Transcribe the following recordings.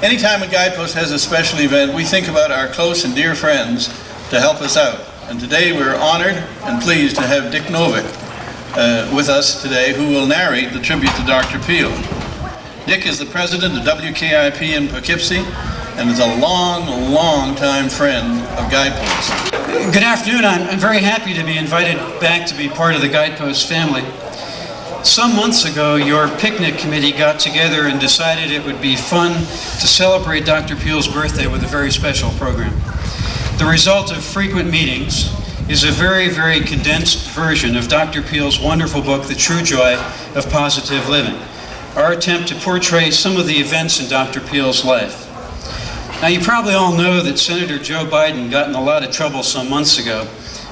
Anytime a Guidepost has a special event, we think about our close and dear friends to help us out. And today we're honored and pleased to have Dick Novick with us today, who will narrate the tribute to Dr. Peale. Dick is the president of WKIP in Poughkeepsie and is a long time friend of Guideposts. Good afternoon. I'm very happy to be invited back to be part of the Guidepost family. Some months ago, your picnic committee got together and decided it would be fun to celebrate Dr. Peale's birthday with a very special program. The result of frequent meetings is a very condensed version of Dr. Peale's wonderful book, The True Joy of Positive Living, our attempt to portray some of the events in Dr. Peale's life. Now, you probably all know that Senator Joe Biden got in a lot of trouble some months ago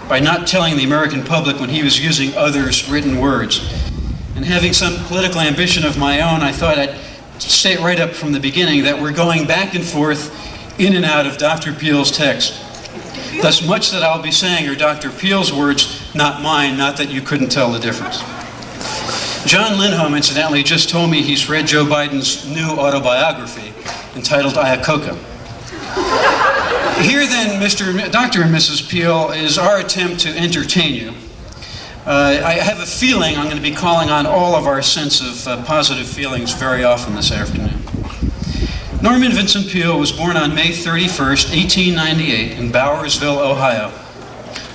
by not telling the American public when he was using others' written words. And having some political ambition of my own, I thought I'd state right up from the beginning that we're going back and forth in and out of Dr. Peale's text. Thus, much that I'll be saying are Dr. Peale's words, not mine, not that you couldn't tell the difference. John Lindholm, incidentally, just told me he's read Joe Biden's new autobiography entitled Iacocca. Here then, Dr. and Mrs. Peale, is our attempt to entertain you. I have a feeling I'm going to be calling on all of our sense of positive feelings very often this afternoon. Norman Vincent Peale was born on May 31st, 1898 in Bowersville, Ohio,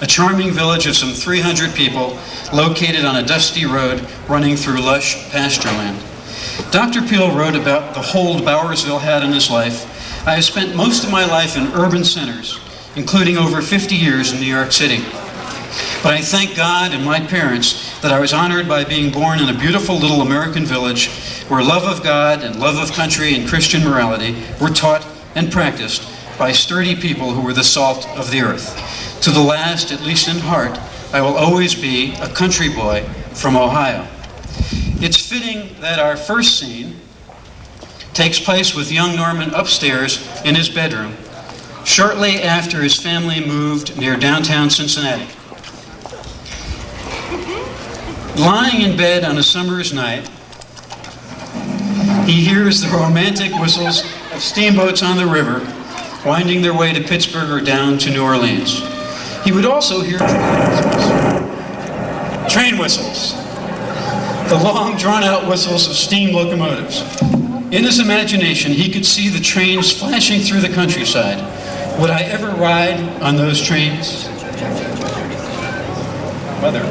a charming village of some 300 people located on a dusty road running through lush pasture land. Dr. Peale wrote about the hold Bowersville had in his life. I have spent most of my life in urban centers, including over 50 years in New York City. But I thank God and my parents that I was honored by being born in a beautiful little American village where love of God and love of country and Christian morality were taught and practiced by sturdy people who were the salt of the earth. To the last, at least in heart, I will always be a country boy from Ohio. It's fitting that our first scene takes place with young Norman upstairs in his bedroom, shortly after his family moved near downtown Cincinnati. Lying in bed on a summer's night, he hears the romantic whistles of steamboats on the river winding their way to Pittsburgh or down to New Orleans. He would also hear train whistles, the long drawn-out whistles of steam locomotives. In his imagination, he could see the trains flashing through the countryside. Would I ever ride on those trains? Mother.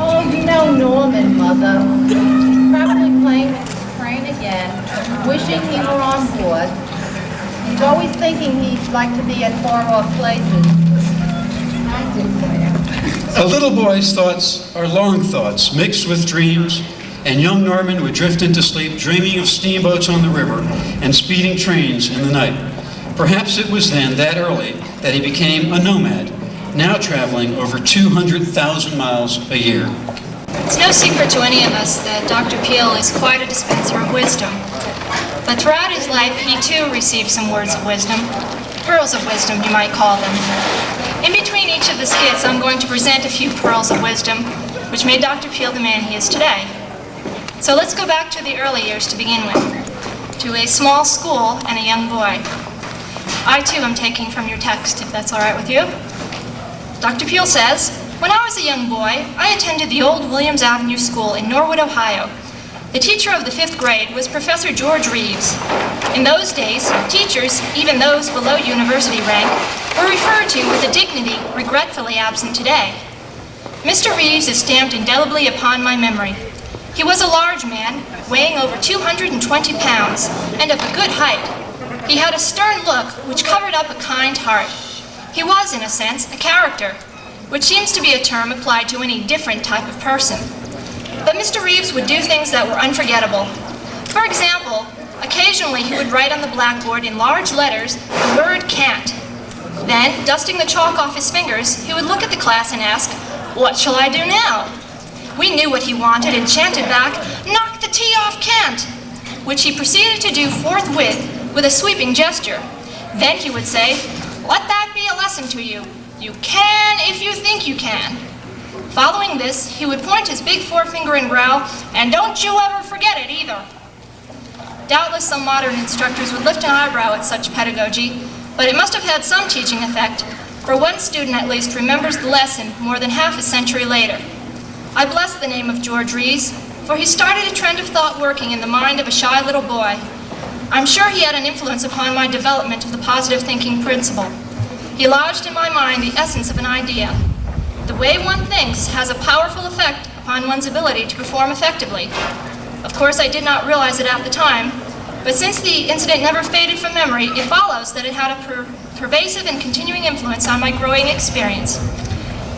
Oh, you know Norman, Mother. Probably playing with the train again, wishing he were on board. He's always thinking he'd like to be at far-off places. I do that. A little boy's thoughts are long thoughts, mixed with dreams, and young Norman would drift into sleep dreaming of steamboats on the river and speeding trains in the night. Perhaps it was then, that early, that he became a nomad, now traveling over 200,000 miles a year. It's no secret to any of us that Dr. Peale is quite a dispenser of wisdom. But throughout his life, he too received some words of wisdom, pearls of wisdom, you might call them. In between each of the skits, I'm going to present a few pearls of wisdom, which made Dr. Peale the man he is today. So let's go back to the early years to begin with, to a small school and a young boy. I too am taking from your text, if that's all right with you. Dr. Peale says, "When I was a young boy, I attended the old Williams Avenue School in Norwood, Ohio. The teacher of the 5th grade was Professor George Reeves. In those days, teachers, even those below university rank, were referred to with a dignity regretfully absent today. Mr. Reeves is stamped indelibly upon my memory. He was a large man, weighing over 220 pounds, and of a good height. He had a stern look which covered up a kind heart. He was, in a sense, a character, which seems to be a term applied to any different type of person. But Mr. Reeves would do things that were unforgettable. For example, occasionally he would write on the blackboard in large letters the word can't. Then, dusting the chalk off his fingers, he would look at the class and ask, "What shall I do now?" We knew what he wanted and chanted back, "Knock the T off can't," which he proceeded to do forthwith with a sweeping gesture. Then he would say, "Let that be a lesson to you. You can if you think you can." Following this, he would point his big forefinger and growl, "And don't you ever forget it either." Doubtless some modern instructors would lift an eyebrow at such pedagogy, but it must have had some teaching effect, for one student at least remembers the lesson more than half a century later. I bless the name of George Rees, for he started a trend of thought working in the mind of a shy little boy. I'm sure he had an influence upon my development of the positive thinking principle. He lodged in my mind the essence of an idea. The way one thinks has a powerful effect upon one's ability to perform effectively. Of course, I did not realize it at the time, but since the incident never faded from memory, it follows that it had a pervasive and continuing influence on my growing experience.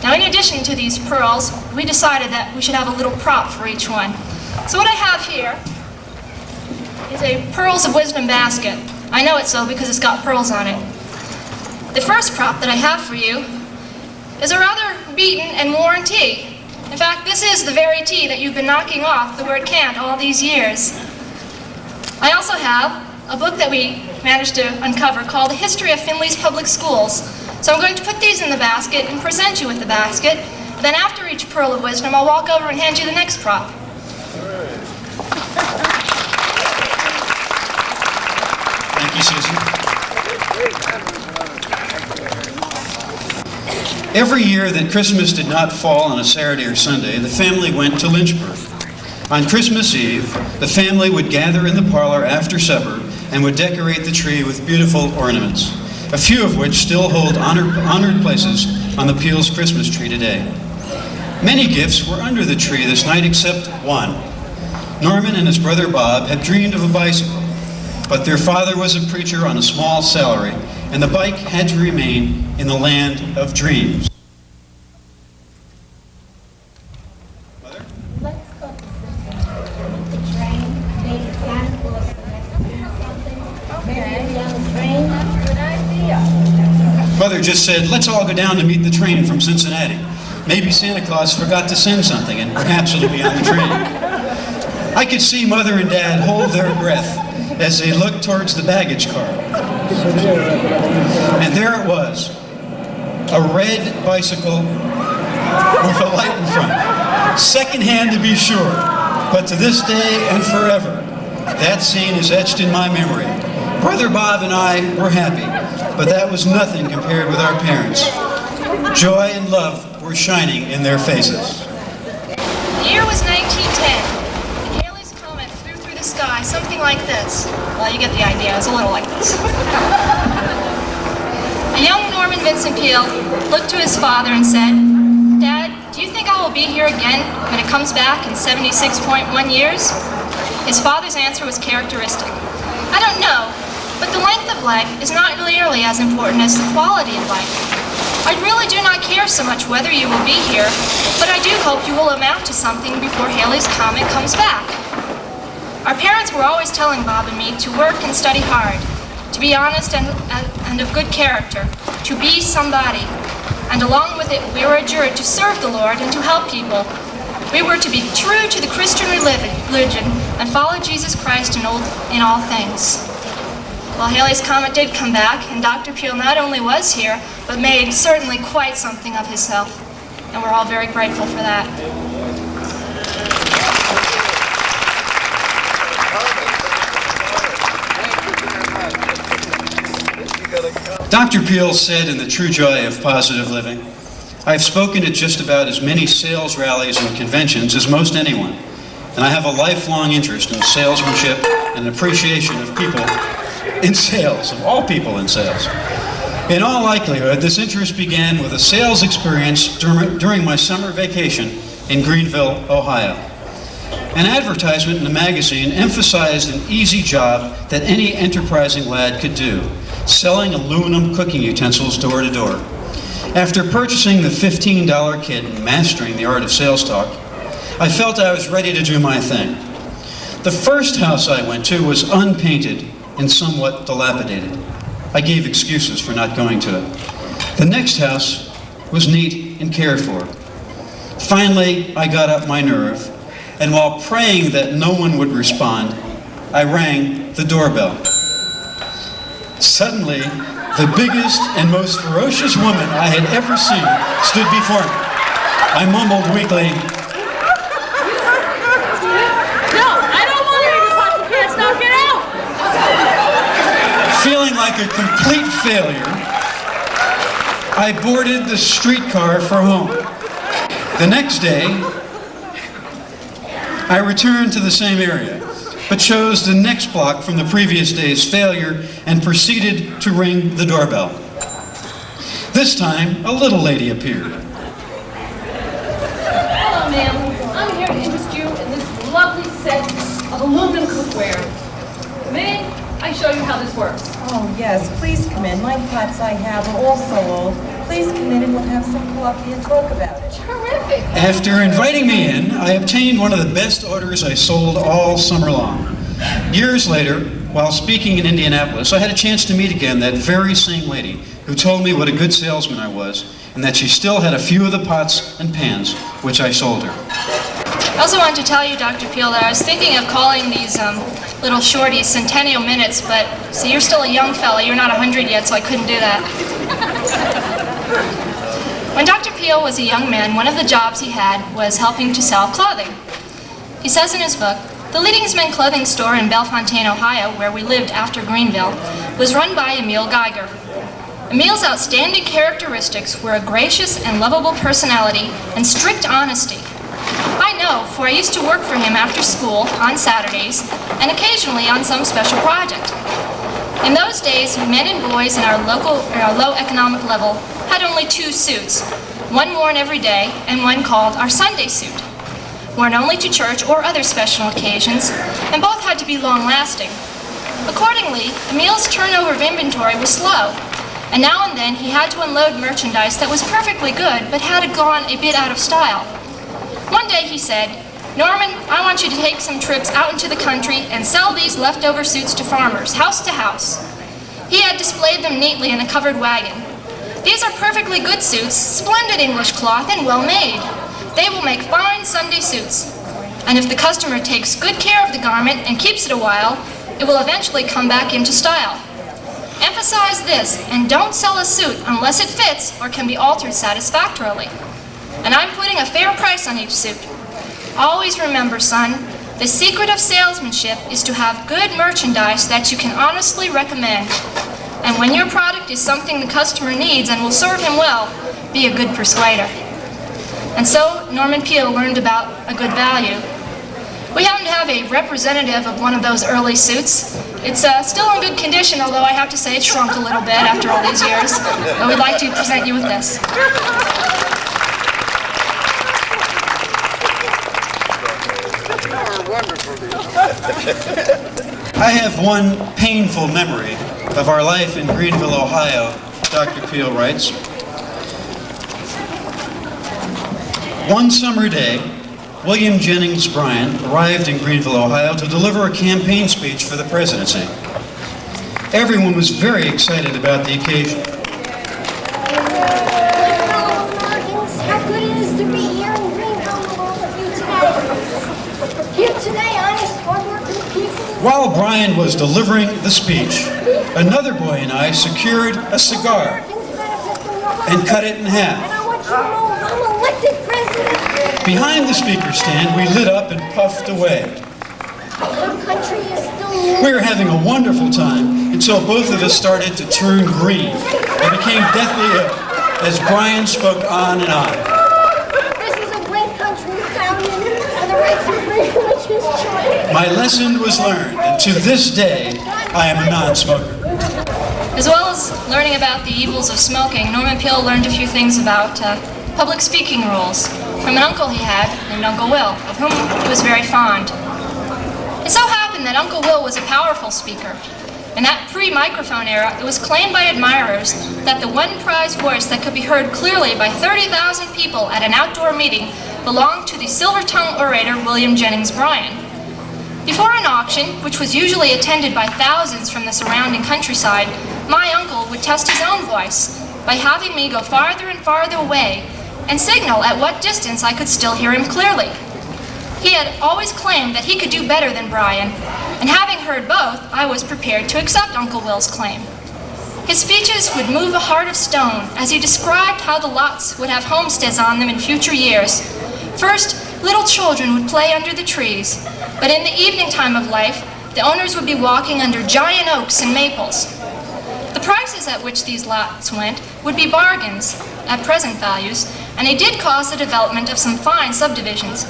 Now, in addition to these pearls, we decided that we should have a little prop for each one. So what I have here is a Pearls of Wisdom basket. I know it's so because it's got pearls on it. The first prop that I have for you is a rather beaten and worn tea. In fact, this is the very tea that you've been knocking off the word can't all these years. I also have a book that we managed to uncover called The History of Findlay's Public Schools. So I'm going to put these in the basket and present you with the basket. Then after each Pearl of Wisdom, I'll walk over and hand you the next prop. Thank you, Susan. Every year that Christmas did not fall on a Saturday or Sunday, the family went to Lynchburg. On Christmas Eve, the family would gather in the parlor after supper and would decorate the tree with beautiful ornaments, a few of which still hold honored places on the Peale's Christmas tree today. Many gifts were under the tree this night except one. Norman and his brother Bob had dreamed of a bicycle, but their father was a preacher on a small salary, and the bike had to remain in the land of dreams. Mother? Let's go to the train. Maybe Santa Claus something. Maybe on the train. That's a good idea. Mother just said, let's all go down to meet the train from Cincinnati. Maybe Santa Claus forgot to send something, and perhaps it'll be on the train. I could see Mother and Dad hold their breath as they looked towards the baggage car. And there it was, a red bicycle with a light in front. Secondhand to be sure, but to this day and forever, that scene is etched in my memory. Brother Bob and I were happy, but that was nothing compared with our parents. Joy and love were shining in their faces. The year was 1910. The sky, something like this. Well, you get the idea. It's a little like this. A young Norman Vincent Peale looked to his father and said, "Dad, do you think I will be here again when it comes back in 76.1 years?" His father's answer was characteristic. "I don't know, but the length of life is not nearly as important as the quality of life. I really do not care so much whether you will be here, but I do hope you will amount to something before Halley's Comet comes back." Our parents were always telling Bob and me to work and study hard, to be honest and of good character, to be somebody. And along with it, we were adjured to serve the Lord and to help people. We were to be true to the Christian religion and follow Jesus Christ in all things. Well, Halley's Comet did come back, and Dr. Peale not only was here, but made certainly quite something of himself. And we're all very grateful for that. Dr. Peale said in The True Joy of Positive Living, "I've spoken at just about as many sales rallies and conventions as most anyone, and I have a lifelong interest in salesmanship and appreciation of people in sales, of all people in sales. In all likelihood, this interest began with a sales experience during my summer vacation in Greenville, Ohio. An advertisement in a magazine emphasized an easy job that any enterprising lad could do, selling aluminum cooking utensils door to door. After purchasing the $15 kit and mastering the art of sales talk, I felt I was ready to do my thing. The first house I went to was unpainted and somewhat dilapidated. I gave excuses for not going to it. The next house was neat and cared for. Finally, I got up my nerve, and while praying that no one would respond, I rang the doorbell. Suddenly, the biggest and most ferocious woman I had ever seen stood before me. I mumbled weakly, No, I don't want her to watch the pants. Now get out! feeling like a complete failure. I boarded the streetcar for home. The next day, I returned to the same area, but chose the next block from the previous day's failure and proceeded to ring the doorbell. This time, a little lady appeared. Hello, ma'am. I'm here to interest you in this lovely set of aluminum cookware. May I show you how this works? Oh, yes, please come in. My pots I have are also old. Please come in and we'll have some coffee and talk about it. Terrific. After inviting me in, I obtained one of the best orders I sold all summer long. Years later, while speaking in Indianapolis, I had a chance to meet again that very same lady who told me what a good salesman I was and that she still had a few of the pots and pans which I sold her. I also wanted to tell you, Dr. Peale, that I was thinking of calling these little shorties Centennial Minutes, but see, you're still a young fella. You're not 100 yet, so I couldn't do that. When Dr. Peale was a young man, one of the jobs he had was helping to sell clothing. He says in his book, "The Leading's Men clothing store in Bellefontaine, Ohio, where we lived after Greenville, was run by Emile Geiger. Emile's outstanding characteristics were a gracious and lovable personality and strict honesty. I know, for I used to work for him after school, on Saturdays, and occasionally on some special project. In those days, men and boys in our low economic level had only 2 suits, one worn every day and one called our Sunday suit, worn only to church or other special occasions, and both had to be long-lasting. Accordingly, Emile's turnover of inventory was slow, and now and then he had to unload merchandise that was perfectly good but had gone a bit out of style. One day he said, 'Norman, I want you to take some trips out into the country and sell these leftover suits to farmers, house to house.' He had displayed them neatly in a covered wagon. 'These are perfectly good suits, splendid English cloth and well made. They will make fine Sunday suits. And if the customer takes good care of the garment and keeps it a while, it will eventually come back into style. Emphasize this and don't sell a suit unless it fits or can be altered satisfactorily. And I'm putting a fair price on each suit. Always remember, son, the secret of salesmanship is to have good merchandise that you can honestly recommend. And when your product is something the customer needs and will serve him well, be a good persuader.' And so Norman Peale learned about a good value. We happen to have a representative of one of those early suits. It's still in good condition, although I have to say it's shrunk a little bit after all these years. But we'd like to present you with this. I have one painful memory of our life in Greenville, Ohio, Dr. Peale writes. One summer day, William Jennings Bryan arrived in Greenville, Ohio to deliver a campaign speech for the presidency. Everyone was very excited about the occasion. How good it is to be here in Greenville along with you today. Here today, honest, hardworking people. While Bryan was delivering the speech, another boy and I secured a cigar and cut it in half. And I want you to know I'm elected president. Behind the speaker stand, we lit up and puffed away. Our country is still We were having a wonderful time until both of us started to turn green and became deathly ill as Bryan spoke on and on. This is a great country founded on the rights of free religious choice. My lesson was learned, and to this day, I am a non-smoker. As well as learning about the evils of smoking, Norman Peale learned a few things about public speaking rules from an uncle he had named Uncle Will, of whom he was very fond. It so happened that Uncle Will was a powerful speaker. In that pre-microphone era, it was claimed by admirers that the one prize voice that could be heard clearly by 30,000 people at an outdoor meeting belonged to the silver-tongued orator William Jennings Bryan. Before an auction, which was usually attended by thousands from the surrounding countryside, my uncle would test his own voice by having me go farther and farther away and signal at what distance I could still hear him clearly. He had always claimed that he could do better than Bryan, and having heard both, I was prepared to accept Uncle Will's claim. His speeches would move a heart of stone as he described how the lots would have homesteads on them in future years. First, little children would play under the trees, but in the evening time of life, the owners would be walking under giant oaks and maples. The prices at which these lots went would be bargains at present values, and they did cause the development of some fine subdivisions.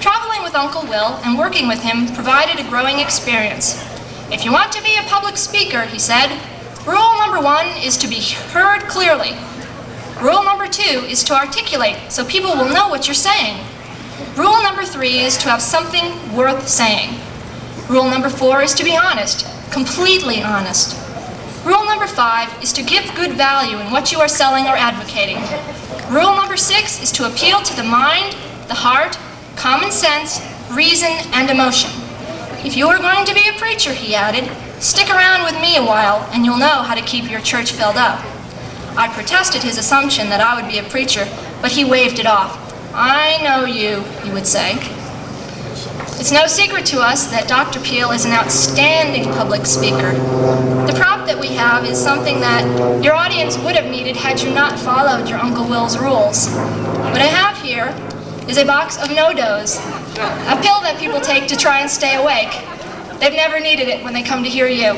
Traveling with Uncle Will and working with him provided a growing experience. If you want to be a public speaker, he said, rule number 1 is to be heard clearly. Rule number 2 is to articulate so people will know what you're saying. Rule number 3 is to have something worth saying. Rule number 4 is to be honest, completely honest. Rule number 5 is to give good value in what you are selling or advocating. Rule number 6 is to appeal to the mind, the heart, common sense, reason, and emotion. If you are going to be a preacher, he added, stick around with me a while and you'll know how to keep your church filled up. I protested his assumption that I would be a preacher, but he waved it off. I know you, he would say. It's no secret to us that Dr. Peale is an outstanding public speaker. The prop that we have is something that your audience would have needed had you not followed your Uncle Will's rules. What I have here is a box of no-dos, a pill that people take to try and stay awake. They've never needed it when they come to hear you.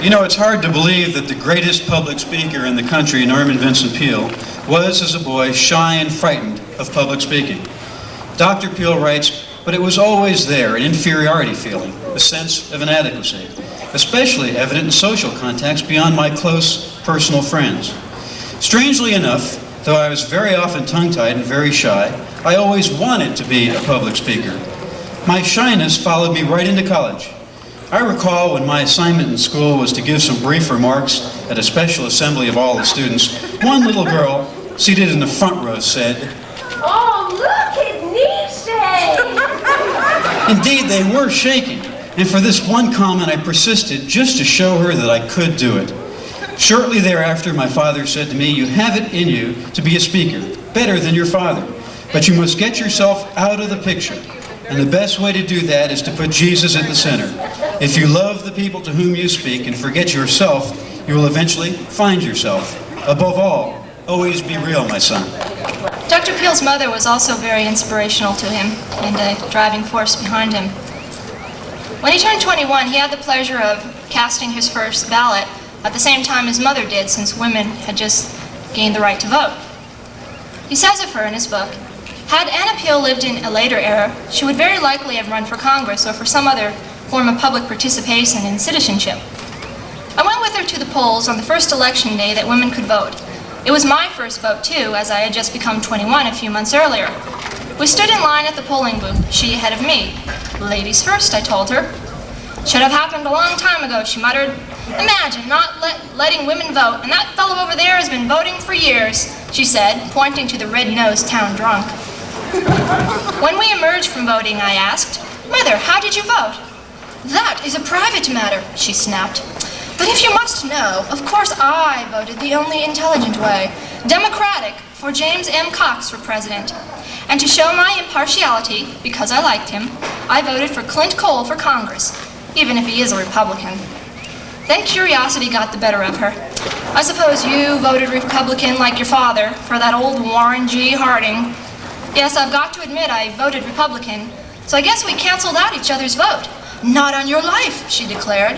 You know, it's hard to believe that the greatest public speaker in the country, Norman Vincent Peale, was, as a boy, shy and frightened of public speaking. Dr. Peale writes, but it was always there, an inferiority feeling, a sense of inadequacy, especially evident in social contacts beyond my close personal friends. Strangely enough, though I was very often tongue-tied and very shy, I always wanted to be a public speaker. My shyness followed me right into college. I recall when my assignment in school was to give some brief remarks at a special assembly of all the students, one little girl seated in the front row said, Oh, look, his knees shake! Indeed, they were shaking, and for this one comment I persisted just to show her that I could do it. Shortly thereafter, my father said to me, you have it in you to be a speaker, better than your father, but you must get yourself out of the picture. And the best way to do that is to put Jesus at the center. If you love the people to whom you speak and forget yourself, you will eventually find yourself. Above all, always be real, my son. Dr. Peale's mother was also very inspirational to him and a driving force behind him. When he turned 21, he had the pleasure of casting his first ballot at the same time his mother did, since women had just gained the right to vote. He says of her in his book, had Anna Peale lived in a later era, she would very likely have run for Congress or for some other form of public participation in citizenship. I went with her to the polls on the first election day that women could vote. It was my first vote too, as I had just become 21 a few months earlier. We stood in line at the polling booth, she ahead of me. Ladies first, I told her. Should have happened a long time ago, she muttered. Imagine not letting women vote, and that fellow over there has been voting for years, she said, pointing to the red-nosed town drunk. When we emerged from voting, I asked, Mother, how did you vote? That is a private matter, she snapped. But if you must know, of course I voted the only intelligent way, Democratic, for James M. Cox for president. And to show my impartiality, because I liked him, I voted for Clint Cole for Congress, even if he is a Republican. Then curiosity got the better of her. I suppose you voted Republican like your father for that old Warren G. Harding. Yes, I've got to admit I voted Republican, so I guess we canceled out each other's vote. Not on your life, she declared.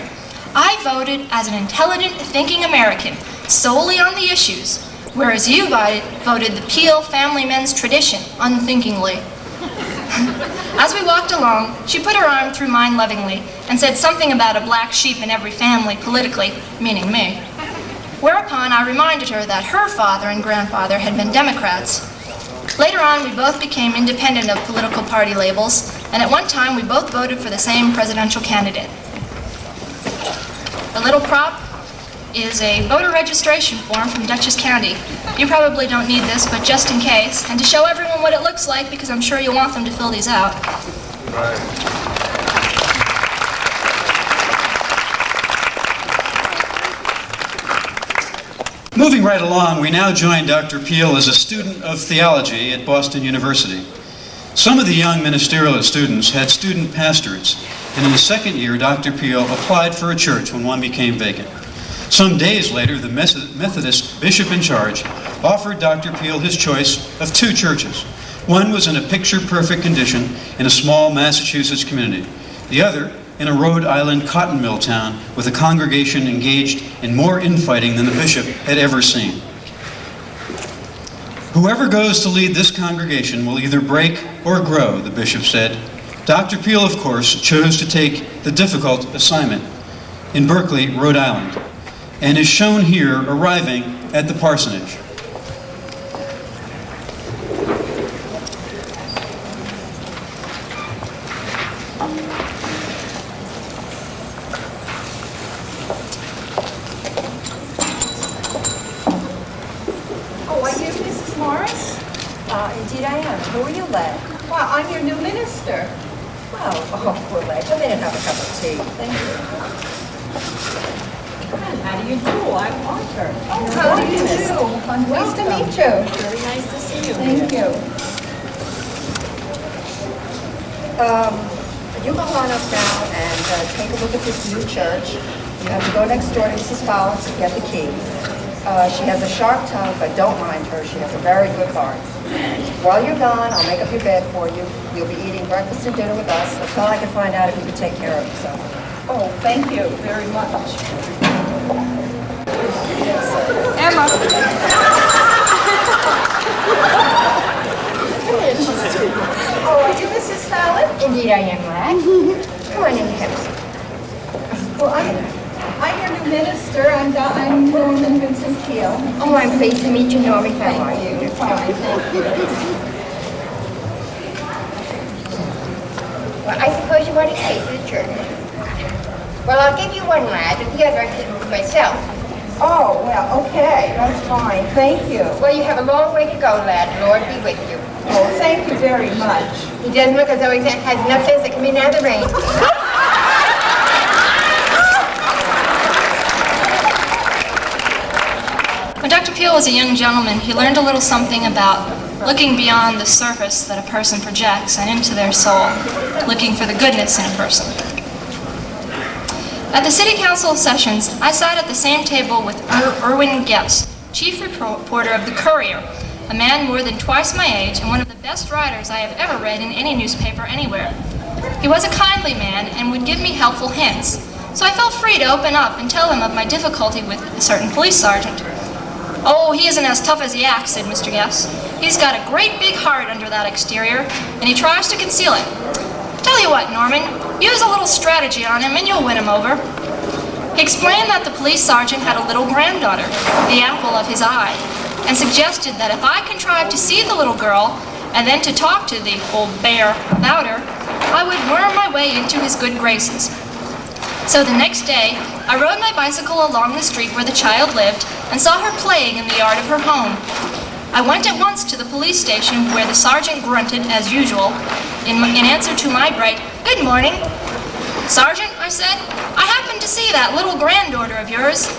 I voted as an intelligent, thinking American, solely on the issues, whereas you voted the Peale family men's tradition, unthinkingly. As we walked along, she put her arm through mine lovingly and said something about a black sheep in every family politically, meaning me. Whereupon I reminded her that her father and grandfather had been Democrats. Later on, we both became independent of political party labels, and at one time we both voted for the same presidential candidate. The little prop is a voter registration form from Dutchess County. You probably don't need this, but just in case, and to show everyone what it looks like, because I'm sure you'll want them to fill these out. Moving right along, we now join Dr. Peale as a student of theology at Boston University. Some of the young ministerial students had student pastorates, and in the second year, Dr. Peale applied for a church when one became vacant. Some days later, the Methodist bishop in charge offered Dr. Peale his choice of 2 churches. One was in a picture-perfect condition in a small Massachusetts community. The other in a Rhode Island cotton mill town with a congregation engaged in more infighting than the bishop had ever seen. Whoever goes to lead this congregation will either break or grow, the bishop said. Dr. Peale, of course, chose to take the difficult assignment in Berkeley, Rhode Island, and is shown here arriving at the parsonage. Oh, are you Mrs. Morris? Indeed I am. Who are you, lad? Well, I'm your new minister. Oh, poor lad. Come in and have a cup of tea. Thank you. And how do you do? I'm Arthur. Oh, how do you do? I'm pleased to meet you. Very nice to see you. Thank you. You go on up now and take a look at this new church. You have to go next door to Mrs. Fowler to get the key. She has a sharp tongue, but don't mind her. She has a very good heart. While you're gone, I'll make up your bed for you. You'll be eating breakfast and dinner with us until I can find out if you can take care of yourself. Oh, thank you very much. Emma. Oh, are you Mrs. Fallon? Indeed I am, lad. Come on in, have a seat. Well, I'm your new minister. I'm Norman Vincent Peale. Oh, I'm pleased to meet you, Norman. How are Thank you? you. Fine, thank you. Well, I suppose you want to stay for the church. Well, I'll give you one, lad, but the other I can move myself. Oh, well, okay. That's fine. Thank you. Well, you have a long way to go, lad. Lord be with you. Oh, thank you very much. He doesn't look as though he has enough sense to come in out of the rain. When Dr. Peale was a young gentleman, he learned a little something about looking beyond the surface that a person projects and into their soul, looking for the goodness in a person. At the City Council sessions, I sat at the same table with Erwin Gepps, chief reporter of the Courier, a man more than twice my age and one of the best writers I have ever read in any newspaper anywhere. He was a kindly man and would give me helpful hints, so I felt free to open up and tell him of my difficulty with a certain police sergeant. "Oh, he isn't as tough as he acts," said Mr. Gepps. "He's got a great big heart under that exterior, and he tries to conceal it. Tell you what, Norman, use a little strategy on him and you'll win him over." He explained that the police sergeant had a little granddaughter, the apple of his eye, and suggested that if I contrived to see the little girl and then to talk to the old bear about her, I would worm my way into his good graces. So the next day, I rode my bicycle along the street where the child lived and saw her playing in the yard of her home. I went at once to the police station where the sergeant grunted, as usual, in answer to my bright, "Good morning." "Sergeant," I said, "I happened to see that little granddaughter of yours.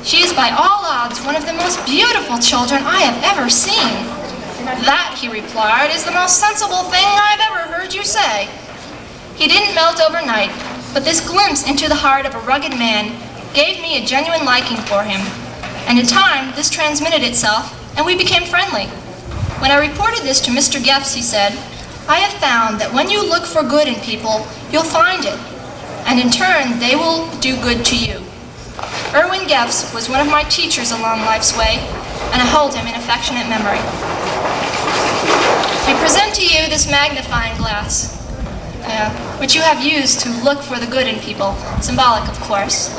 She is by all odds one of the most beautiful children I have ever seen." "That," he replied, "is the most sensible thing I've ever heard you say." He didn't melt overnight, but this glimpse into the heart of a rugged man gave me a genuine liking for him, and in time this transmitted itself and we became friendly. When I reported this to Mr. Gepps, he said, "I have found that when you look for good in people, you'll find it, and in turn they will do good to you." Erwin Gepps was one of my teachers along life's way, and I hold him in affectionate memory. I present to you this magnifying glass, which you have used to look for the good in people, symbolic of course.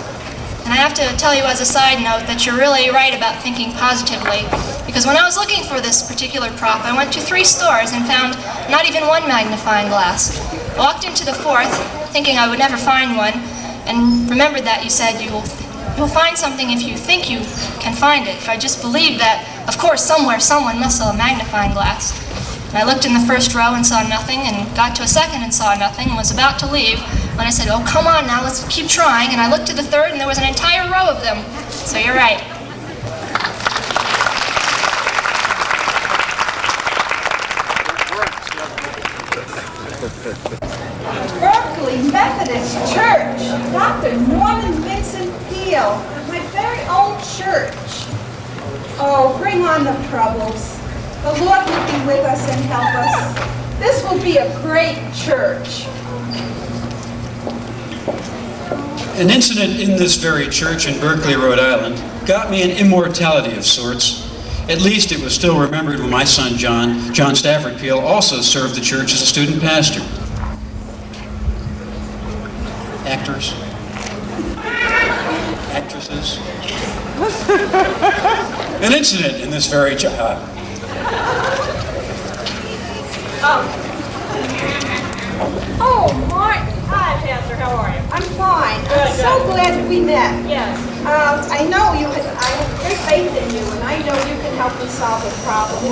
And I have to tell you as a side note that you're really right about thinking positively, because when I was looking for this particular prop, I went to 3 stores and found not even one magnifying glass. I walked into the 4th, thinking I would never find one, and remembered that you said you'll find something if you think you can find it. If I just believed that, of course, somewhere someone must sell a magnifying glass. And I looked in the first row and saw nothing, and got to a second and saw nothing, and was about to leave when I said, "Oh, come on now, let's keep trying." And I looked to the 3rd, and there was an entire row of them. So you're right. Berkeley Methodist Church, Dr. Norman Vincent Peale, my very own church. Oh, bring on the troubles. The Lord will be with us and help us. This will be a great church. An incident in this very church in Berkeley, Rhode Island, got me an immortality of sorts. At least it was still remembered when my son John Stafford Peale, also served the church as a student pastor. Actors, actresses. An incident in this very church. Oh, Martin. Hi, Pastor. How are you? I'm fine. Good, I'm so glad that we met. Yes. I know I have great faith in you, and I know you can help me solve a problem.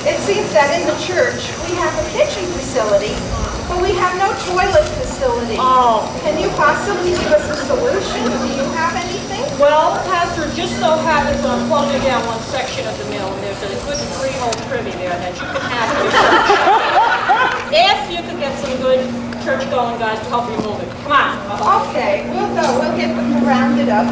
It seems that in the church we have a kitchen facility, but we have no toilet facility. Oh. Can you possibly give us a solution? Do you have anything? Well, Pastor, just so happens I'm closing down one section of the mill, and there's a good freehold privy there that you can have yourself. If you can get some good church-going guys to help you move it. Come on. Okay, we'll go. We'll get them rounded up.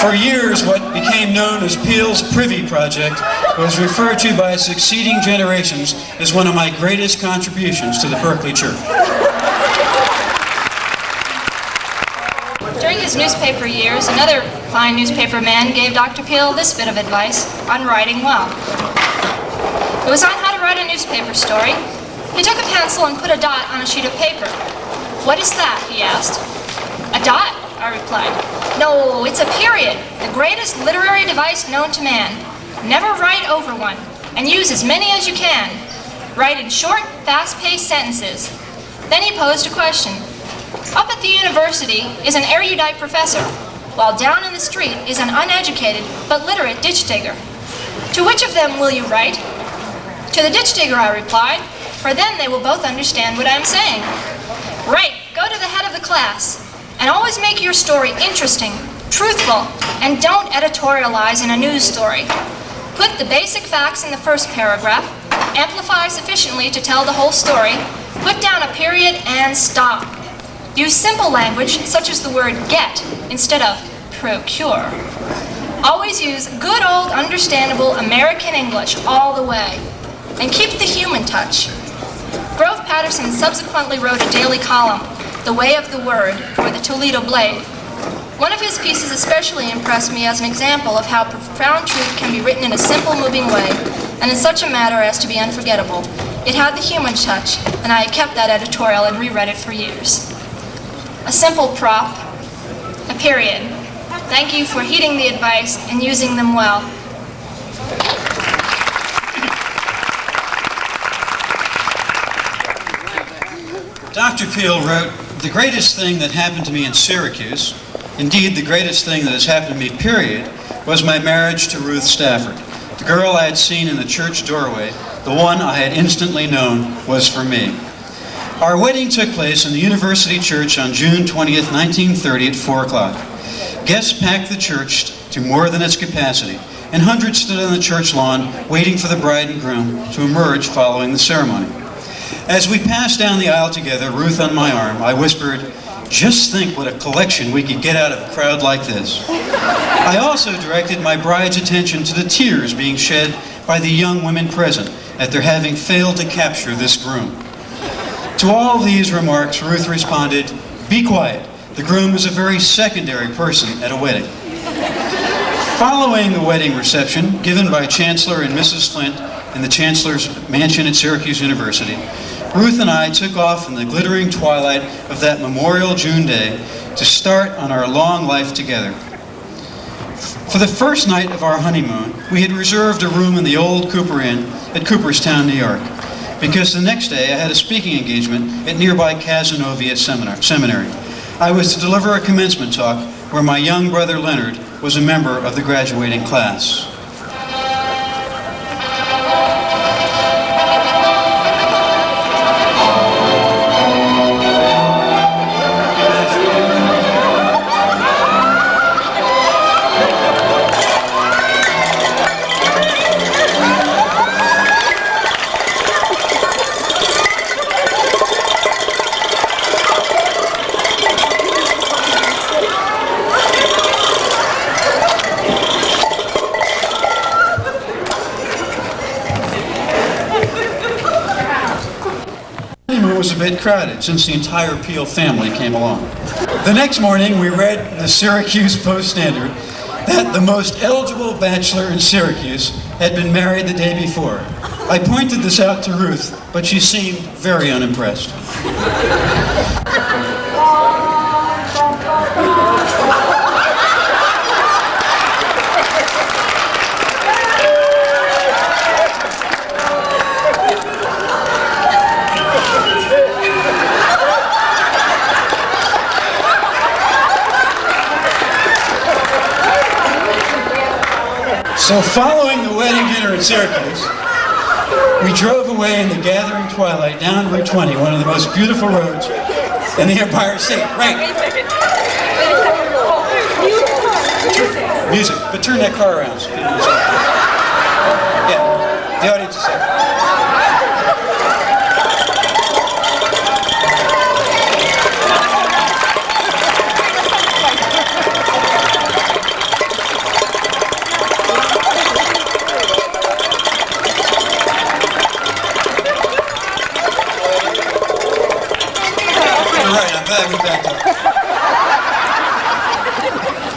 For years, what became known as Peale's Privy Project was referred to by succeeding generations as one of my greatest contributions to the Berkeley Church. During his newspaper years, another fine newspaper man gave Dr. Peale this bit of advice on writing well. It was on how to write a newspaper story. He took a pencil and put a dot on a sheet of paper. "What is that?" he asked. "A dot," I replied. "No, it's a period, the greatest literary device known to man. Never write over one, and use as many as you can. Write in short, fast-paced sentences." Then he posed a question. "Up at the university is an erudite professor, while down in the street is an uneducated but literate ditch digger. To which of them will you write?" "To the ditch digger," I replied, "for then they will both understand what I am saying." "Right, go to the head of the class. And always make your story interesting, truthful, and don't editorialize in a news story. Put the basic facts in the first paragraph, amplify sufficiently to tell the whole story, put down a period, and stop. Use simple language, such as the word get, instead of procure. Always use good old understandable American English all the way. And keep the human touch." Grove Patterson subsequently wrote a daily column, The Way of the Word, for the Toledo Blade. One of his pieces especially impressed me as an example of how profound truth can be written in a simple, moving way, and in such a manner as to be unforgettable. It had the human touch, and I kept that editorial and reread it for years. A simple prop, a period. Thank you for heeding the advice and using them well. Dr. Peale wrote, "The greatest thing that happened to me in Syracuse, indeed the greatest thing that has happened to me, period, was my marriage to Ruth Stafford. The girl I had seen in the church doorway, the one I had instantly known was for me." Our wedding took place in the University Church on June 20th, 1930 at 4 o'clock. Guests packed the church to more than its capacity, and hundreds stood on the church lawn waiting for the bride and groom to emerge following the ceremony. As we passed down the aisle together, Ruth on my arm, I whispered, "Just think what a collection we could get out of a crowd like this." I also directed my bride's attention to the tears being shed by the young women present at their having failed to capture this groom. To all these remarks, Ruth responded, "Be quiet. The groom is a very secondary person at a wedding." Following the wedding reception, given by Chancellor and Mrs. Flint in the Chancellor's mansion at Syracuse University, Ruth and I took off in the glittering twilight of that memorial June day to start on our long life together. For the first night of our honeymoon, we had reserved a room in the old Cooper Inn at Cooperstown, New York, because the next day I had a speaking engagement at nearby Cazenovia Seminary. I was to deliver a commencement talk where my young brother Leonard was a member of the graduating class. Was a bit crowded since the entire Peale family came along. The next morning we read in the Syracuse Post-Standard that the most eligible bachelor in Syracuse had been married the day before. I pointed this out to Ruth, but she seemed very unimpressed. So following the wedding dinner at Syracuse, we drove away in the gathering twilight down Route 20, one of the most beautiful roads in the Empire State. Right. Music. But turn that car around so people can see. Yeah, the audience is safe.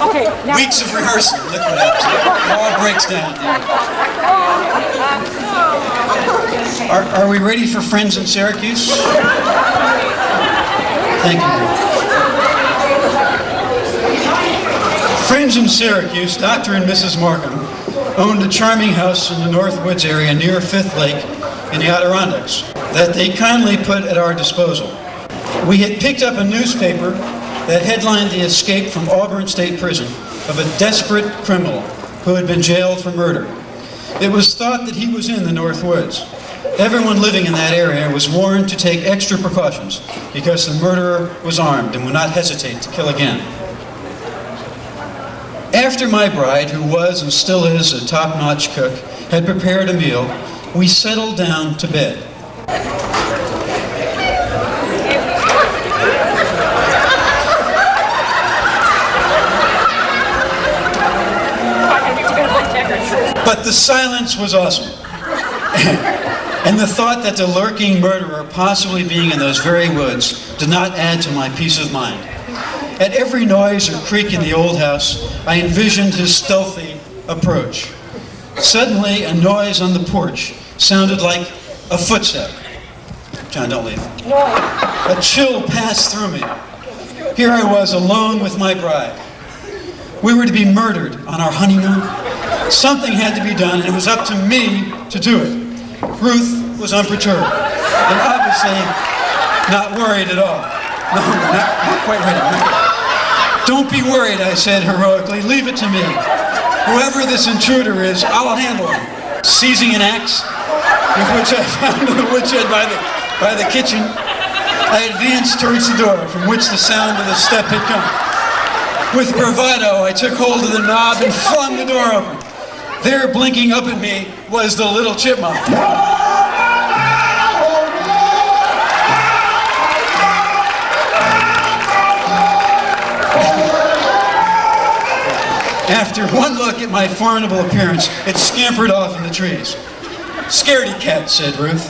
Okay, now. Weeks of rehearsal, look what happens. It all breaks down. Are we ready for Friends in Syracuse? Thank you. Friends in Syracuse, Dr. and Mrs. Markham, owned a charming house in the North Woods area near Fifth Lake in the Adirondacks that they kindly put at our disposal. We had picked up a newspaper that headlined the escape from Auburn State Prison of a desperate criminal who had been jailed for murder. It was thought that he was in the North Woods. Everyone living in that area was warned to take extra precautions because the murderer was armed and would not hesitate to kill again. After my bride, who was and still is a top-notch cook, had prepared a meal, we settled down to bed. But the silence was awesome. And the thought that the lurking murderer possibly being in those very woods did not add to my peace of mind. At every noise or creak in the old house, I envisioned his stealthy approach. Suddenly, a noise on the porch sounded like a footstep. John, don't leave. A chill passed through me. Here I was alone with my bride. We were to be murdered on our honeymoon. Something had to be done, and it was up to me to do it. Ruth was unperturbed, and obviously not worried at all. No, not quite ready. Don't be worried, I said heroically. Leave it to me. Whoever this intruder is, I'll handle him. Seizing an axe, with which I found in the woodshed by the kitchen, I advanced towards the door from which the sound of the step had come. With bravado, I took hold of the knob and flung the door open. There, blinking up at me, was the little chipmunk. After one look at my formidable appearance, it scampered off in the trees. "Scaredy cat," said Ruth.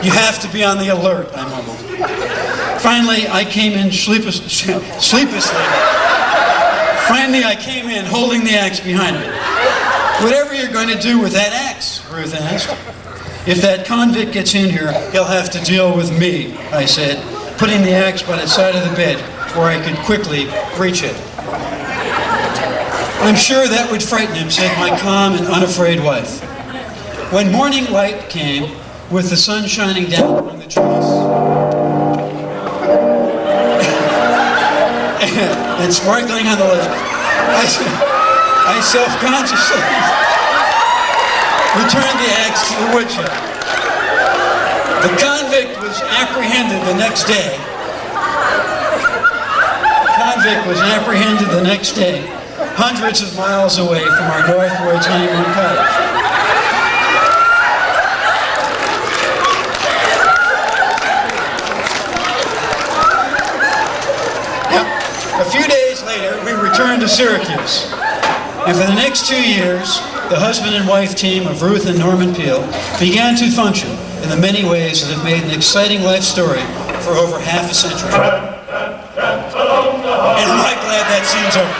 "You have to be on the alert," I mumbled. Finally, I came in sleeplessly. Finally, I came in holding the axe behind me. "Whatever you're going to do with that axe?" Ruth asked. "If that convict gets in here, he'll have to deal with me," I said, putting the axe by the side of the bed where I could quickly reach it. I'm sure that would frighten him, said my calm and unafraid wife. When morning light came, with the sun shining down among the trees and sparkling on the lake, I self-consciously returned the axe to the woodshed. The convict was apprehended the next day. Hundreds of miles away from our Northwoods honeymoon cottage. A few days later, we returned to Syracuse. And for the next 2 years, the husband and wife team of Ruth and Norman Peale began to function in the many ways that have made an exciting life story for over half a century. And am I glad that scene's over.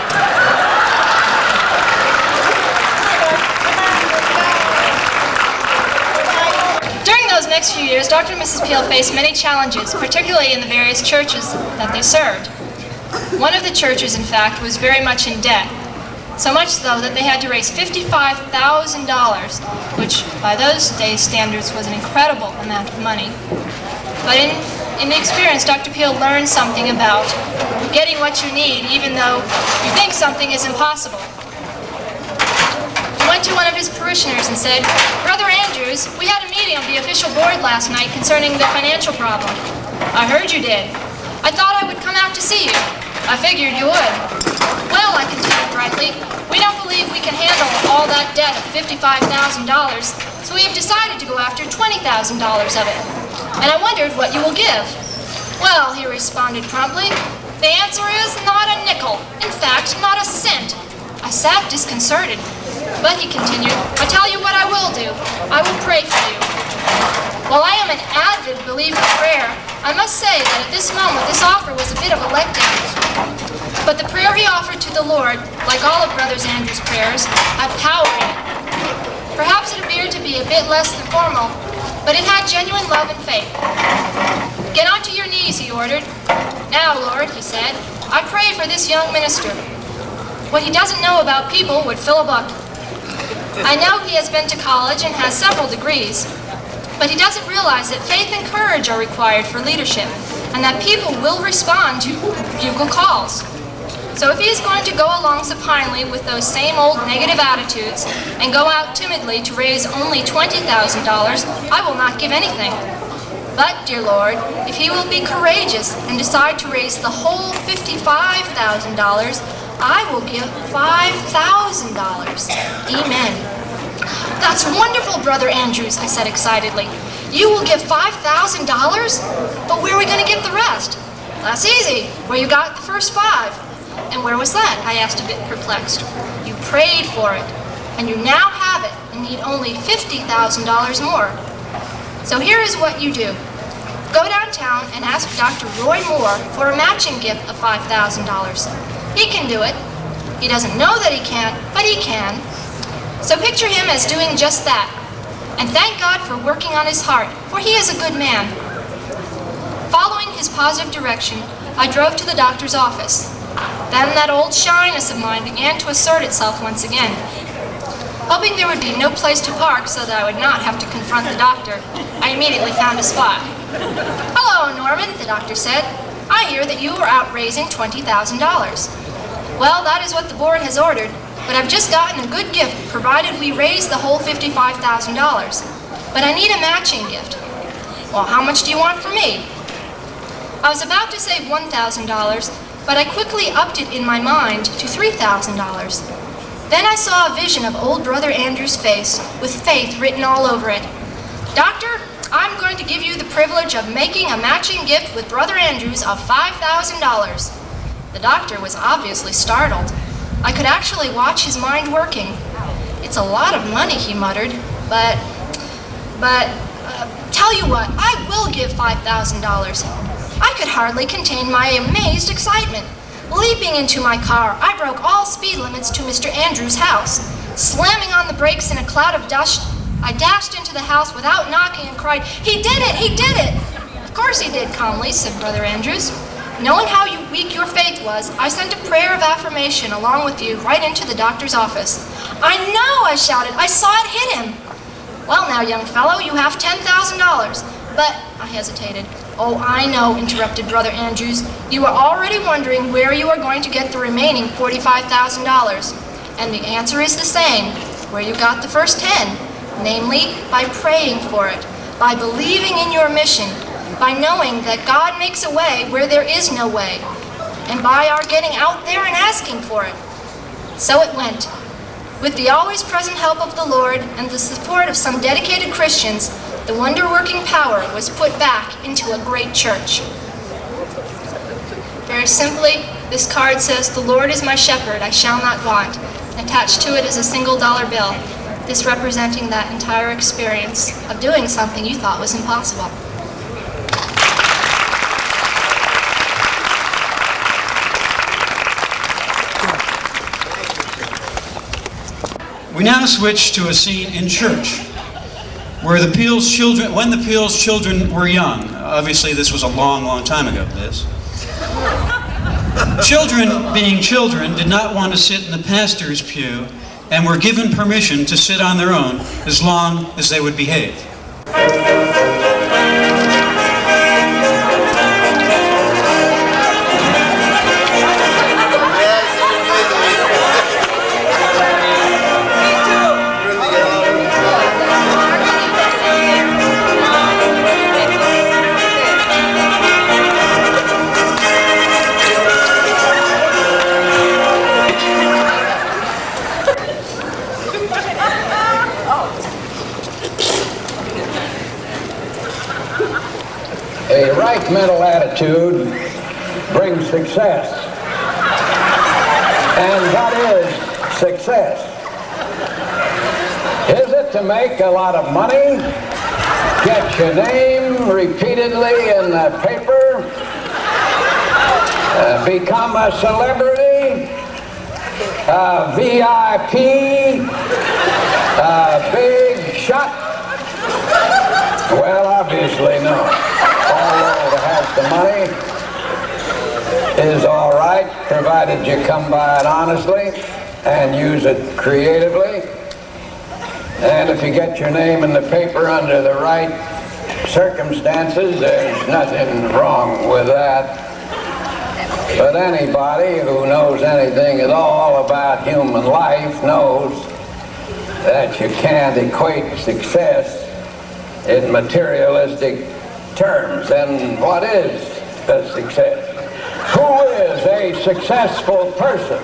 During those next few years, Dr. and Mrs. Peale faced many challenges, particularly in the various churches that they served. One of the churches, in fact, was very much in debt. So much so that they had to raise $55,000, which by those days' standards was an incredible amount of money. But in the experience, Dr. Peale learned something about getting what you need, even though you think something is impossible. He went to one of his parishioners and said, "Brother Andrews, we had a meeting of the official board last night concerning the financial problem. I heard you did. I thought I would come out to see you. I figured you would." "Well," I continued brightly, "we don't believe we can handle all that debt of $55,000, so we have decided to go after $20,000 of it. And I wondered what you will give." "Well," he responded promptly, "the answer is not a nickel. In fact, not a cent." I sat disconcerted. But he continued, "I tell you what I will do. I will pray for you." While I am an avid believer in prayer, I must say that at this moment this offer was a bit of a letdown. But the prayer he offered to the Lord, like all of Brother Andrews' prayers, had power in it. Perhaps it appeared to be a bit less than formal, but it had genuine love and faith. "Get onto your knees," he ordered. "Now, Lord," he said, "I pray for this young minister. What he doesn't know about people would fill a bucket. I know he has been to college and has several degrees, but he doesn't realize that faith and courage are required for leadership, and that people will respond to bugle calls. So if he is going to go along supinely with those same old negative attitudes and go out timidly to raise only $20,000, I will not give anything. But, dear Lord, if he will be courageous and decide to raise the whole $55,000, I will give $5,000. Amen." "That's wonderful, Brother Andrews," I said excitedly. "You will give $5,000? But where are we going to get the rest?" "That's easy. Where you got the first $5. "And where was that?" I asked, a bit perplexed. "You prayed for it, and you now have it and need only $50,000 more. So here is what you do. Go downtown and ask Dr. Roy Moore for a matching gift of $5,000. He can do it. He doesn't know that he can't, but he can. So picture him as doing just that. And thank God for working on his heart, for he is a good man." Following his positive direction, I drove to the doctor's office. Then that old shyness of mine began to assert itself once again. Hoping there would be no place to park so that I would not have to confront the doctor, I immediately found a spot. "Hello, Norman," the doctor said. "I hear that you are out raising $20,000. "Well, that is what the board has ordered, but I've just gotten a good gift provided we raise the whole $55,000. But I need a matching gift." "Well, how much do you want from me?" I was about to say $1,000, but I quickly upped it in my mind to $3,000. Then I saw a vision of old Brother Andrew's face with faith written all over it. "Doctor, I'm going to give you the privilege of making a matching gift with Brother Andrews of $5,000. The doctor was obviously startled. I could actually watch his mind working. "It's a lot of money," he muttered, but, tell you what, I will give $5,000. I could hardly contain my amazed excitement. Leaping into my car, I broke all speed limits to Mr. Andrews' house. Slamming on the brakes in a cloud of dust, I dashed into the house without knocking and cried, "He did it! He did it!" "Of course he did," calmly said Brother Andrews. Knowing how weak your faith was, I sent a prayer of affirmation along with you right into the doctor's office. I know, I shouted. I saw it hit him. Well now, young fellow, you have $10,000. But, I hesitated. Oh, I know, interrupted Brother Andrews. You are already wondering where you are going to get the remaining $45,000. And the answer is the same, where you got the first 10. Namely, by praying for it, by believing in your mission, by knowing that God makes a way where there is no way, and by our getting out there and asking for it. So it went. With the always present help of the Lord and the support of some dedicated Christians, the wonder-working power was put back into a great church. Very simply, this card says, "The Lord is my shepherd, I shall not want." Attached to it is a single dollar bill, this representing that entire experience of doing something you thought was impossible. We now switch to a scene in church where the Peale's children, when the Peale's children were young. Obviously, this was a long, long time ago, this. Children, being children, did not want to sit in the pastor's pew and were given permission to sit on their own as long as they would behave. A right mental attitude brings success. And what is success? Is it to make a lot of money, get your name repeatedly in the paper, become a celebrity, a VIP, a big shot? Well, obviously no. Although to have the money is all right, provided you come by it honestly and use it creatively. And if you get your name in the paper under the right circumstances, there's nothing wrong with that. But anybody who knows anything at all about human life knows that you can't equate success in materialistic terms. And what is a success? Who is a successful person?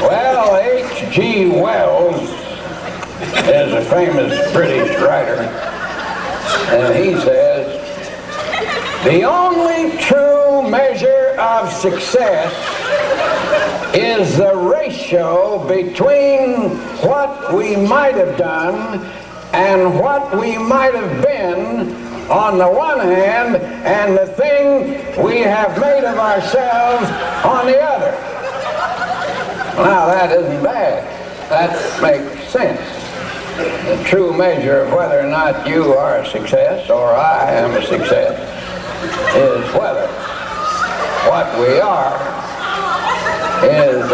Well, H.G. Wells is a famous British writer, and he says, the only true measure of success is the ratio between what we might have done and what we might have been on the one hand, and the thing we have made of ourselves on the other. Now that isn't bad. That makes sense. The true measure of whether or not you are a success or I am a success is whether what we are is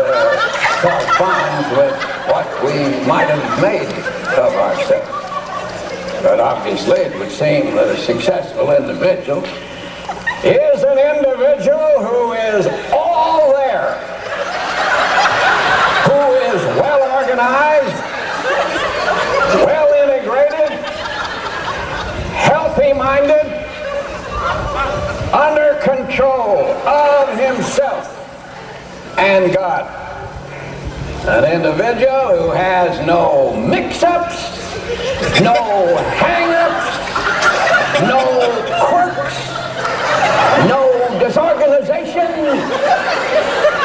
corresponds with what we might have made of ourselves. But obviously it would seem that a successful individual is an individual who is all there, who is well organized, well integrated, healthy minded, under control of himself and God. An individual who has no mix-ups, no hang-ups, no quirks, no disorganization,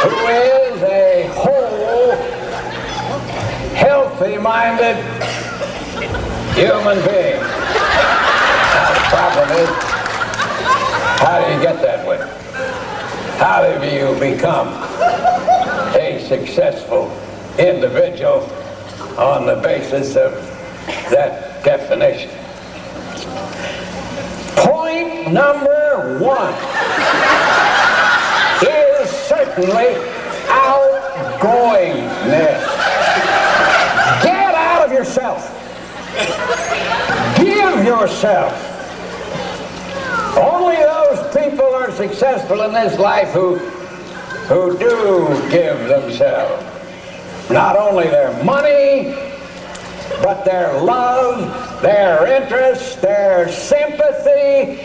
who is a whole, healthy-minded human being. Now the problem is, how do you get that way? How do you become a successful individual on the basis of that definition? Point number one. importantly, outgoingness. Get out of yourself. Give yourself. Only those people are successful in this life who do give themselves. Not only their money, but their love, their interest, their sympathy.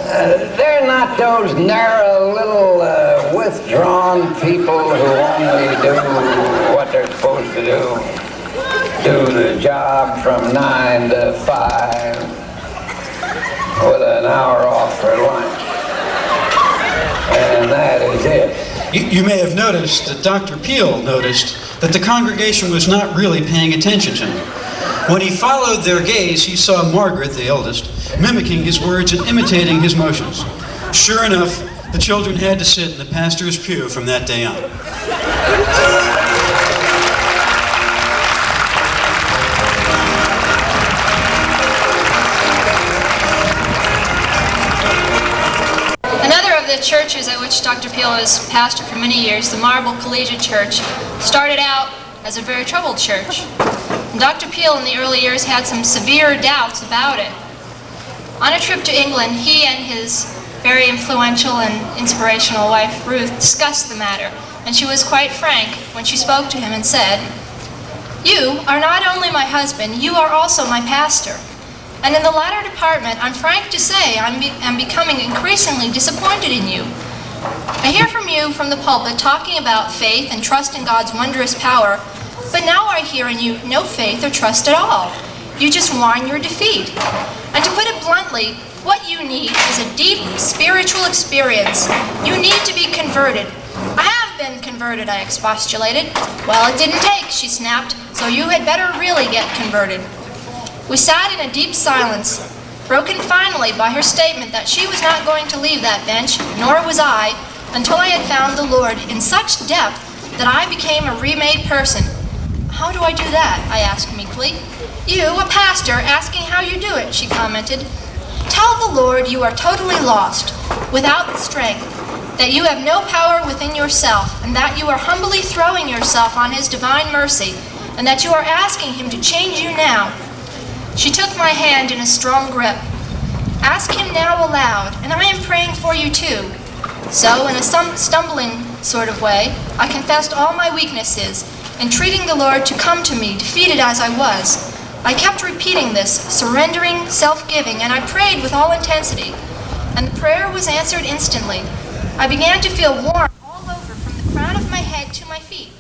They're not those narrow little withdrawn people who only do what they're supposed to do. Do the job from 9 to 5 with an hour off for lunch. And that is it. You may have noticed that Dr. Peale noticed that the congregation was not really paying attention to him. When he followed their gaze, he saw Margaret, the eldest, mimicking his words and imitating his motions. Sure enough, the children had to sit in the pastor's pew from that day on. Another of the churches at which Dr. Peale was pastor for many years, the Marble Collegiate Church, started out as a very troubled church. And Dr. Peale in the early years had some severe doubts about it. On a trip to England, he and his very influential and inspirational wife, Ruth, discussed the matter, and she was quite frank when she spoke to him and said, "You are not only my husband, you are also my pastor. And in the latter department, I'm frank to say I'm becoming increasingly disappointed in you. I hear from you from the pulpit talking about faith and trust in God's wondrous power, but now I hear in you no faith or trust at all. You just whine your defeat. And to put it bluntly, what you need is a deep spiritual experience. You need to be converted." "I have been converted," I expostulated. "Well, it didn't take," she snapped, "so you had better really get converted." We sat in a deep silence, broken finally by her statement that she was not going to leave that bench, nor was I, until I had found the Lord in such depth that I became a remade person. "How do I do that?" I asked meekly. "You, a pastor, asking how you do it," she commented. "Tell the Lord you are totally lost, without strength, that you have no power within yourself, and that you are humbly throwing yourself on His divine mercy, and that you are asking Him to change you now." She took my hand in a strong grip. "Ask Him now aloud, and I am praying for you too." So, in a stumbling sort of way, I confessed all my weaknesses, entreating the Lord to come to me, defeated as I was. I kept repeating this, surrendering, self-giving, and I prayed with all intensity. And the prayer was answered instantly. I began to feel warm all over from the crown of my head to my feet.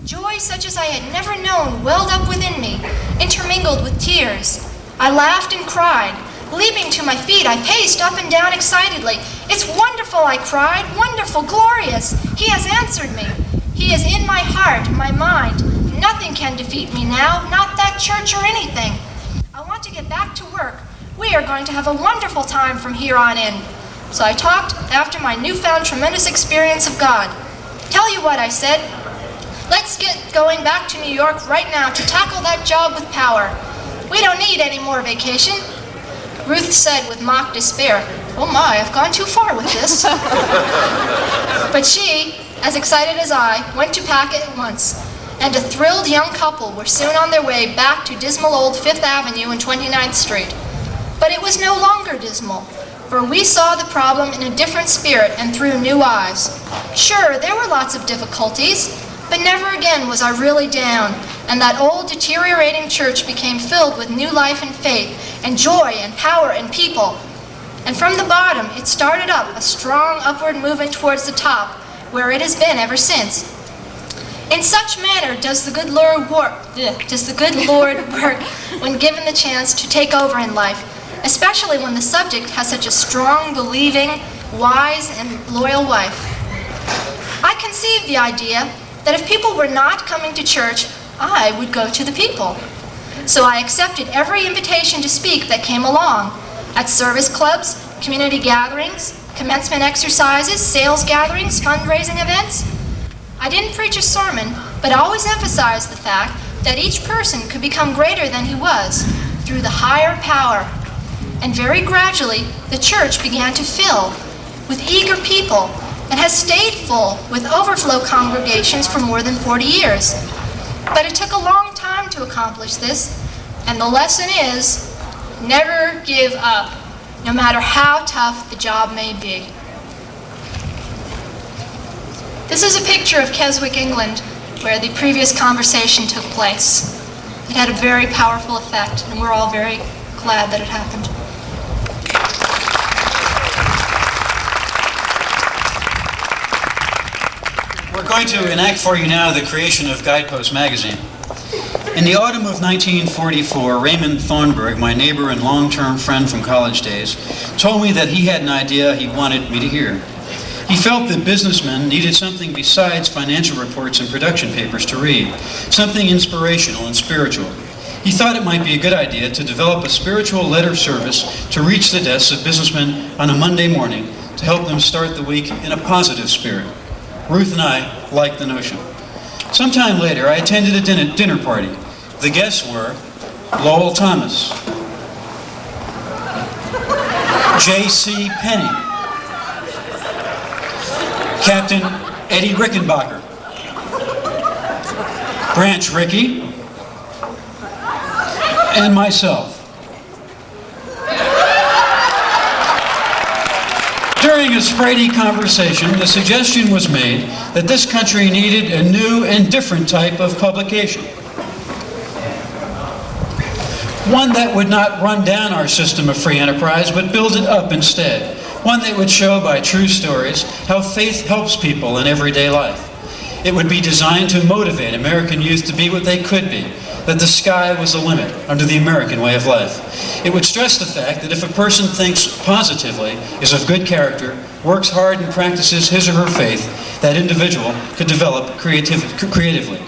Joy such as I had never known welled up within me, intermingled with tears. I laughed and cried. Leaping to my feet, I paced up and down excitedly. "It's wonderful," I cried. "Wonderful, glorious. He has answered me. He is in my heart, my mind. Nothing can defeat me now, not that church or anything. I want to get back to work. We are going to have a wonderful time from here on in." So I talked after my newfound tremendous experience of God. "Tell you what," I said. "Let's get going back to New York right now to tackle that job with power. We don't need any more vacation." Ruth said with mock despair, "Oh my, I've gone too far with this." But she, as excited as I, went to pack it at once, and a thrilled young couple were soon on their way back to dismal old 5th Avenue and 29th Street. But it was no longer dismal, for we saw the problem in a different spirit and through new eyes. Sure, there were lots of difficulties, but never again was I really down, and that old deteriorating church became filled with new life and faith, and joy and power and people. And from the bottom, it started up a strong upward movement towards the top, where it has been ever since. In such manner does the good Lord work when given the chance to take over in life, especially when the subject has such a strong, believing, wise, and loyal wife. I conceived the idea that if people were not coming to church, I would go to the people. So I accepted every invitation to speak that came along, at service clubs, community gatherings, commencement exercises, sales gatherings, fundraising events. I didn't preach a sermon, but always emphasized the fact that each person could become greater than he was through the higher power. And very gradually, the church began to fill with eager people, and has stayed full with overflow congregations for more than 40 years. But it took a long time to accomplish this, and the lesson is, never give up, no matter how tough the job may be. This is a picture of Keswick, England, where the previous conversation took place. It had a very powerful effect, and we're all very glad that it happened. We're going to enact for you now the creation of Guideposts magazine. In the autumn of 1944, Raymond Thornburg, my neighbor and long-term friend from college days, told me that he had an idea he wanted me to hear. He felt that businessmen needed something besides financial reports and production papers to read, something inspirational and spiritual. He thought it might be a good idea to develop a spiritual letter service to reach the desks of businessmen on a Monday morning to help them start the week in a positive spirit. Ruth and I liked the notion. Sometime later, I attended a dinner party. The guests were Lowell Thomas, J.C. Penney, Captain Eddie Rickenbacker, Branch Rickey, and myself. During a Sprady conversation, the suggestion was made that this country needed a new and different type of publication. One that would not run down our system of free enterprise, but build it up instead. One that would show by true stories how faith helps people in everyday life. It would be designed to motivate American youth to be what they could be, that the sky was the limit under the American way of life. It would stress the fact that if a person thinks positively, is of good character, works hard and practices his or her faith, that individual could develop creatively.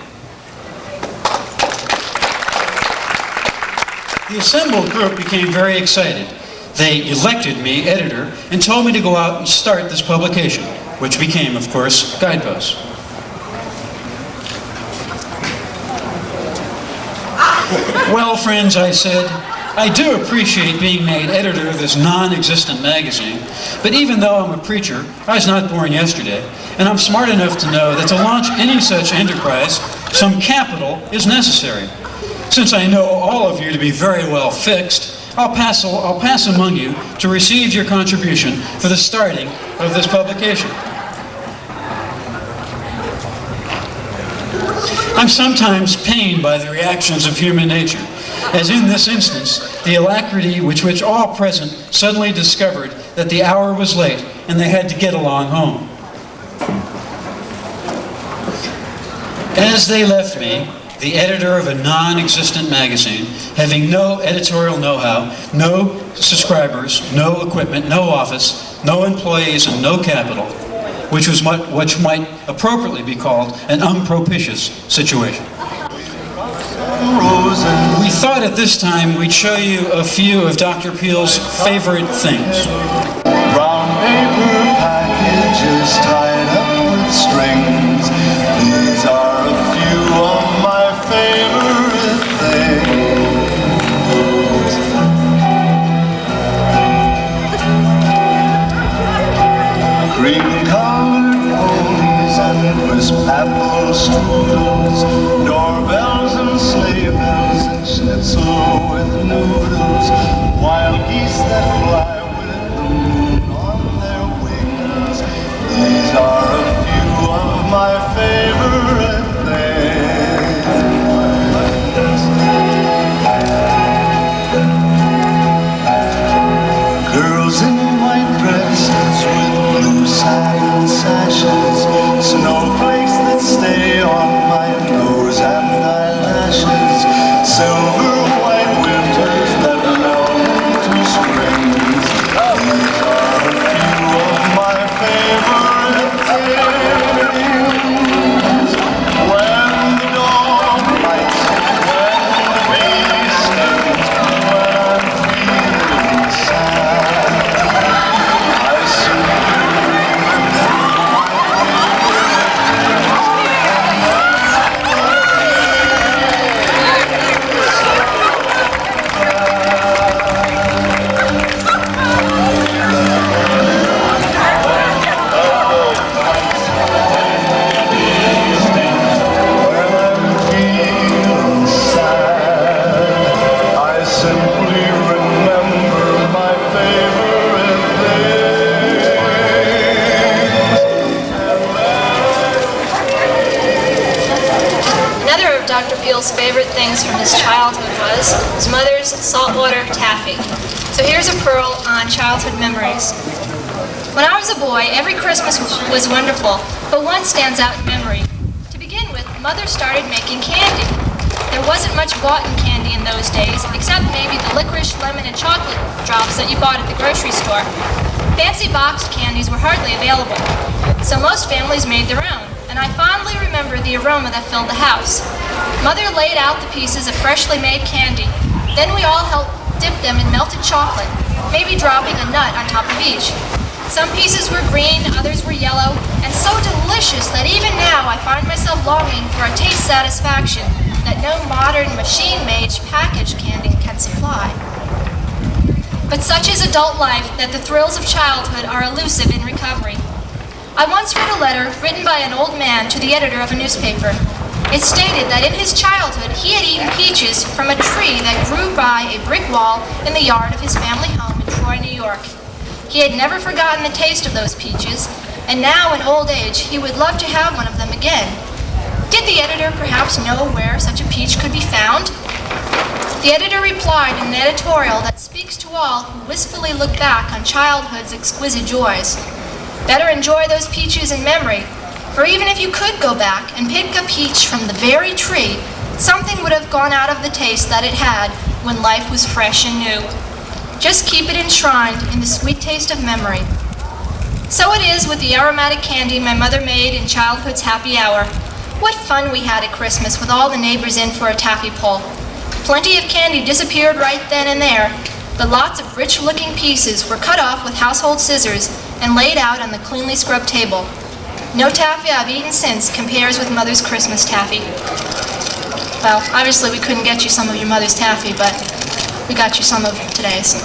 The assembled group became very excited. They elected me editor and told me to go out and start this publication, which became, of course, Guideposts. Well, friends, I said, I do appreciate being made editor of this non-existent magazine, but even though I'm a preacher, I was not born yesterday, and I'm smart enough to know that to launch any such enterprise, some capital is necessary. Since I know all of you to be very well fixed, I'll pass among you to receive your contribution for the starting of this publication. I'm sometimes pained by the reactions of human nature, as in this instance, the alacrity with which all present suddenly discovered that the hour was late and they had to get along home. As they left me, the editor of a non-existent magazine, having no editorial know-how, no subscribers, no equipment, no office, no employees, and no capital, which might appropriately be called an unpropitious situation. We thought at this time we'd show you a few of Dr. Peale's favorite things. Brown paper packages tied up with strings. These are a few of my favorite things. Cream-colored ponies and crisp apple strudels, doorbells and sleigh bells and schnitzel with noodles, wild geese that fly with the moon on their wings. These are a few of my favorite things. Girls in white dresses with blue satin sashes, snowflakes that stay on my nose and eyelashes, silver white winters that melt into springs. These are a few of my favorite things. When the dawn lights, when the bee stings, when I'm feeling sad, I simply remember favorite things from his childhood was his mother's saltwater taffy. So here's a pearl on childhood memories. When I was a boy, every Christmas was wonderful, but one stands out in memory. To begin with, Mother started making candy. There wasn't much bought in candy in those days, except maybe the licorice, lemon, and chocolate drops that you bought at the grocery store. Fancy boxed candies were hardly available, so most families made their own, and I fondly remember the aroma that filled the house. Mother laid out the pieces of freshly made candy. Then we all helped dip them in melted chocolate, maybe dropping a nut on top of each. Some pieces were green, others were yellow, and so delicious that even now I find myself longing for a taste satisfaction that no modern machine-made packaged candy can supply. But such is adult life that the thrills of childhood are elusive in recovery. I once read a letter written by an old man to the editor of a newspaper. It stated that in his childhood he had eaten peaches from a tree that grew by a brick wall in the yard of his family home in Troy, New York. He had never forgotten the taste of those peaches, and now in old age he would love to have one of them again. Did the editor perhaps know where such a peach could be found? The editor replied in an editorial that speaks to all who wistfully look back on childhood's exquisite joys. Better enjoy those peaches in memory, for even if you could go back and pick a peach from the very tree, something would have gone out of the taste that it had when life was fresh and new. Just keep it enshrined in the sweet taste of memory. So it is with the aromatic candy my mother made in childhood's happy hour. What fun we had at Christmas with all the neighbors in for a taffy pull. Plenty of candy disappeared right then and there, but lots of rich-looking pieces were cut off with household scissors and laid out on the cleanly scrubbed table. No taffy I've eaten since compares with Mother's Christmas taffy. Well, obviously we couldn't get you some of your mother's taffy, but we got you some of today's.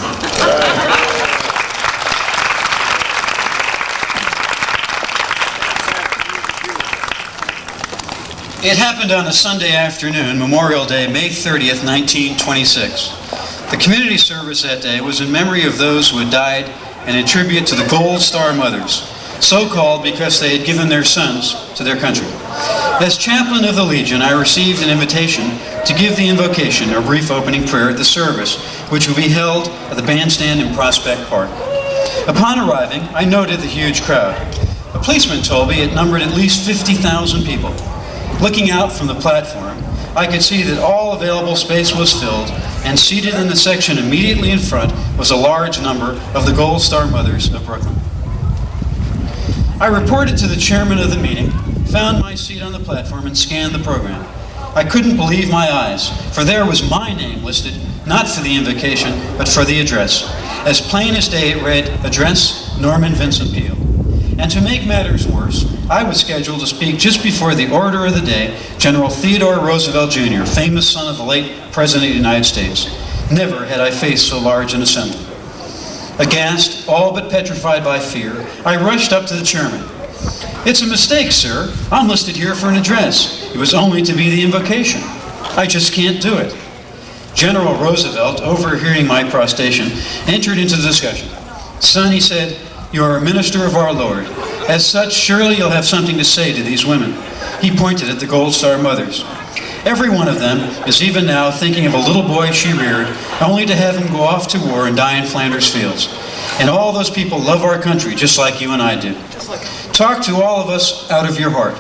It happened on a Sunday afternoon, Memorial Day, May 30th, 1926. The community service that day was in memory of those who had died and in tribute to the Gold Star Mothers, so called because they had given their sons to their country. As chaplain of the Legion, I received an invitation to give the invocation, or brief opening prayer at the service, which will be held at the bandstand in Prospect Park. Upon arriving, I noted the huge crowd. A policeman told me it numbered at least 50,000 people. Looking out from the platform, I could see that all available space was filled, and seated in the section immediately in front was a large number of the Gold Star Mothers of Brooklyn. I reported to the chairman of the meeting, found my seat on the platform, and scanned the program. I couldn't believe my eyes, for there was my name listed, not for the invocation, but for the address. As plain as day it read, Address Norman Vincent Peale. And to make matters worse, I was scheduled to speak just before the order of the day, General Theodore Roosevelt Jr., famous son of the late President of the United States. Never had I faced so large an assembly. Aghast, all but petrified by fear, I rushed up to the chairman. "It's a mistake, sir. I'm listed here for an address. It was only to be the invocation. I just can't do it." General Roosevelt, overhearing my prostration, entered into the discussion. "Son," he said, "you are a minister of our Lord. As such, surely you'll have something to say to these women." He pointed at the Gold Star Mothers. "Every one of them is even now thinking of a little boy she reared, only to have him go off to war and die in Flanders fields. And all those people love our country just like you and I do. Talk to all of us out of your heart.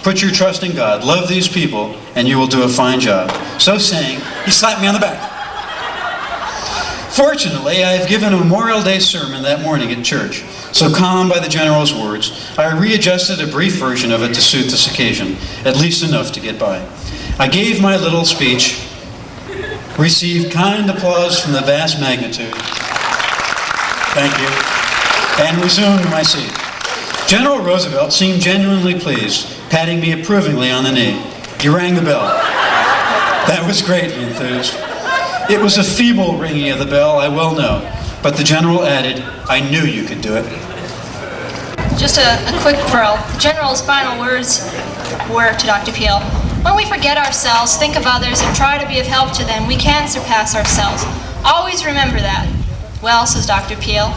Put your trust in God. Love these people, and you will do a fine job." So saying, he slapped me on the back. Fortunately, I have given a Memorial Day sermon that morning at church. So calmed by the General's words, I readjusted a brief version of it to suit this occasion, at least enough to get by. I gave my little speech, received kind applause from the vast magnitude. Thank you. And resumed my seat. General Roosevelt seemed genuinely pleased, patting me approvingly on the knee. He rang the bell. "That was great," he enthused. It was a feeble ringing of the bell, I well know, but the General added, "I knew you could do it." Just a quick pearl. The General's final words were to Dr. Peale, "When we forget ourselves, think of others, and try to be of help to them, we can surpass ourselves. Always remember that." Well, says Dr. Peale,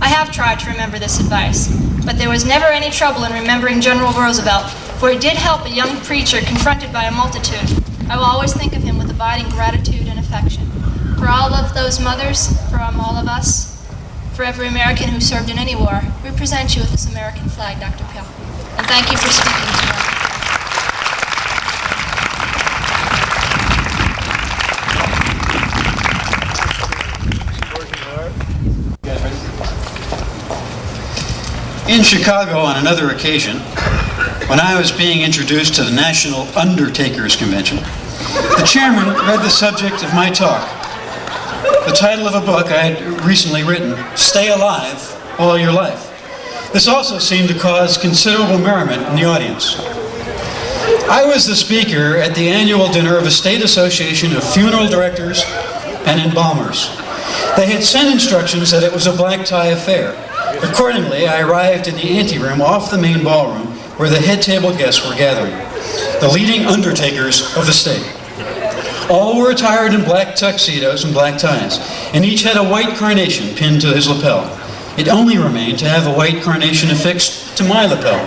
I have tried to remember this advice, but there was never any trouble in remembering General Roosevelt, for it did help a young preacher confronted by a multitude. I will always think of him with abiding gratitude and affection. For all of those mothers, from all of us, for every American who served in any war, we present you with this American flag, Dr. Peale. And thank you for speaking tonight. In Chicago, on another occasion, when I was being introduced to the National Undertakers Convention, the chairman read the subject of my talk, the title of a book I had recently written, Stay Alive All Your Life. This also seemed to cause considerable merriment in the audience. I was the speaker at the annual dinner of a state association of funeral directors and embalmers. They had sent instructions that it was a black tie affair. Accordingly, I arrived in the anteroom off the main ballroom where the head table guests were gathering, the leading undertakers of the state. All were attired in black tuxedos and black ties, and each had a white carnation pinned to his lapel. It only remained to have a white carnation affixed to my lapel.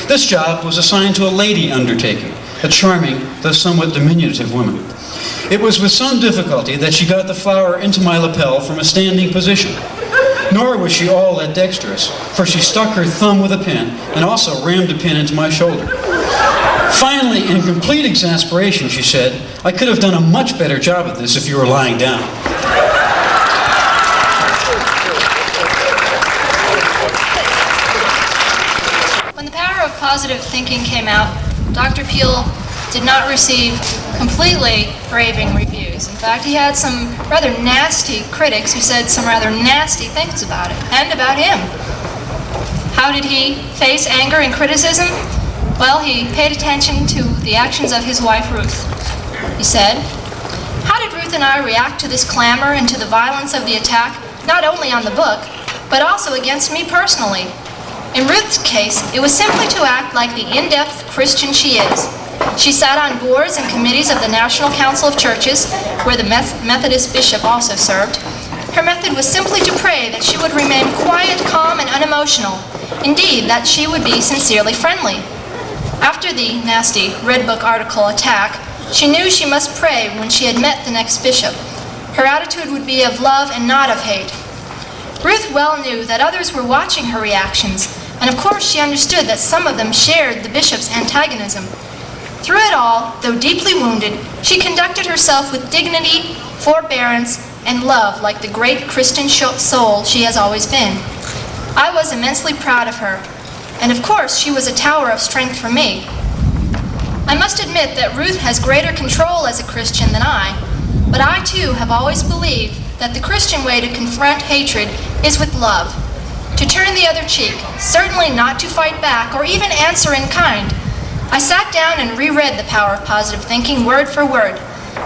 This job was assigned to a lady undertaker, a charming, though somewhat diminutive woman. It was with some difficulty that she got the flower into my lapel from a standing position. Nor was she all that dexterous, for she stuck her thumb with a pin and also rammed a pin into my shoulder. Finally, in complete exasperation, she said, "I could have done a much better job at this if you were lying down." When the power of positive thinking came out, Dr. Peale did not receive completely raving reviews. In fact, he had some rather nasty critics who said some rather nasty things about it and about him. How did he face anger and criticism? Well, he paid attention to the actions of his wife, Ruth. He said, "How did Ruth and I react to this clamor and to the violence of the attack, not only on the book, but also against me personally? In Ruth's case, it was simply to act like the in-depth Christian she is. She sat on boards and committees of the National Council of Churches, where the Methodist bishop also served. Her method was simply to pray that she would remain quiet, calm, and unemotional. Indeed, that she would be sincerely friendly. After the nasty Red Book article attack, she knew she must pray when she had met the next bishop. Her attitude would be of love and not of hate. Ruth well knew that others were watching her reactions, and of course she understood that some of them shared the bishop's antagonism. Through it all, though deeply wounded, she conducted herself with dignity, forbearance, and love like the great Christian soul she has always been. I was immensely proud of her, and of course she was a tower of strength for me. I must admit that Ruth has greater control as a Christian than I, but I too have always believed that the Christian way to confront hatred is with love, to turn the other cheek, certainly not to fight back or even answer in kind. I sat down and reread The Power of Positive Thinking word for word.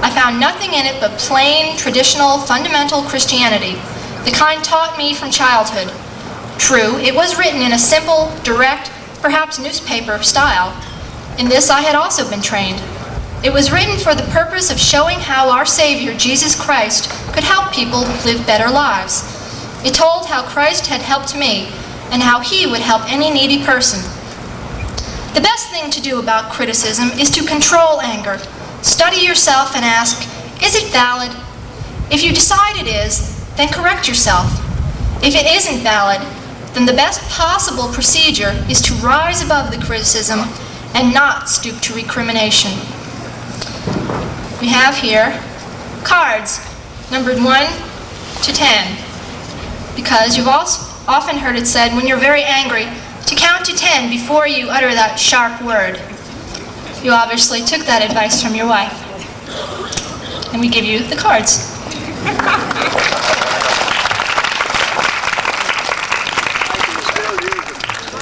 I found nothing in it but plain, traditional, fundamental Christianity, the kind taught me from childhood. True, it was written in a simple, direct, perhaps newspaper style. In this I had also been trained. It was written for the purpose of showing how our Savior, Jesus Christ, could help people live better lives. It told how Christ had helped me and how He would help any needy person. The best thing to do about criticism is to control anger. Study yourself and ask, is it valid? If you decide it is, then correct yourself. If it isn't valid, then the best possible procedure is to rise above the criticism and not stoop to recrimination. We have here cards numbered 1 to 10, because you've often heard it said when you're very angry to count to 10 before you utter that sharp word. You obviously took that advice from your wife. And we give you the cards.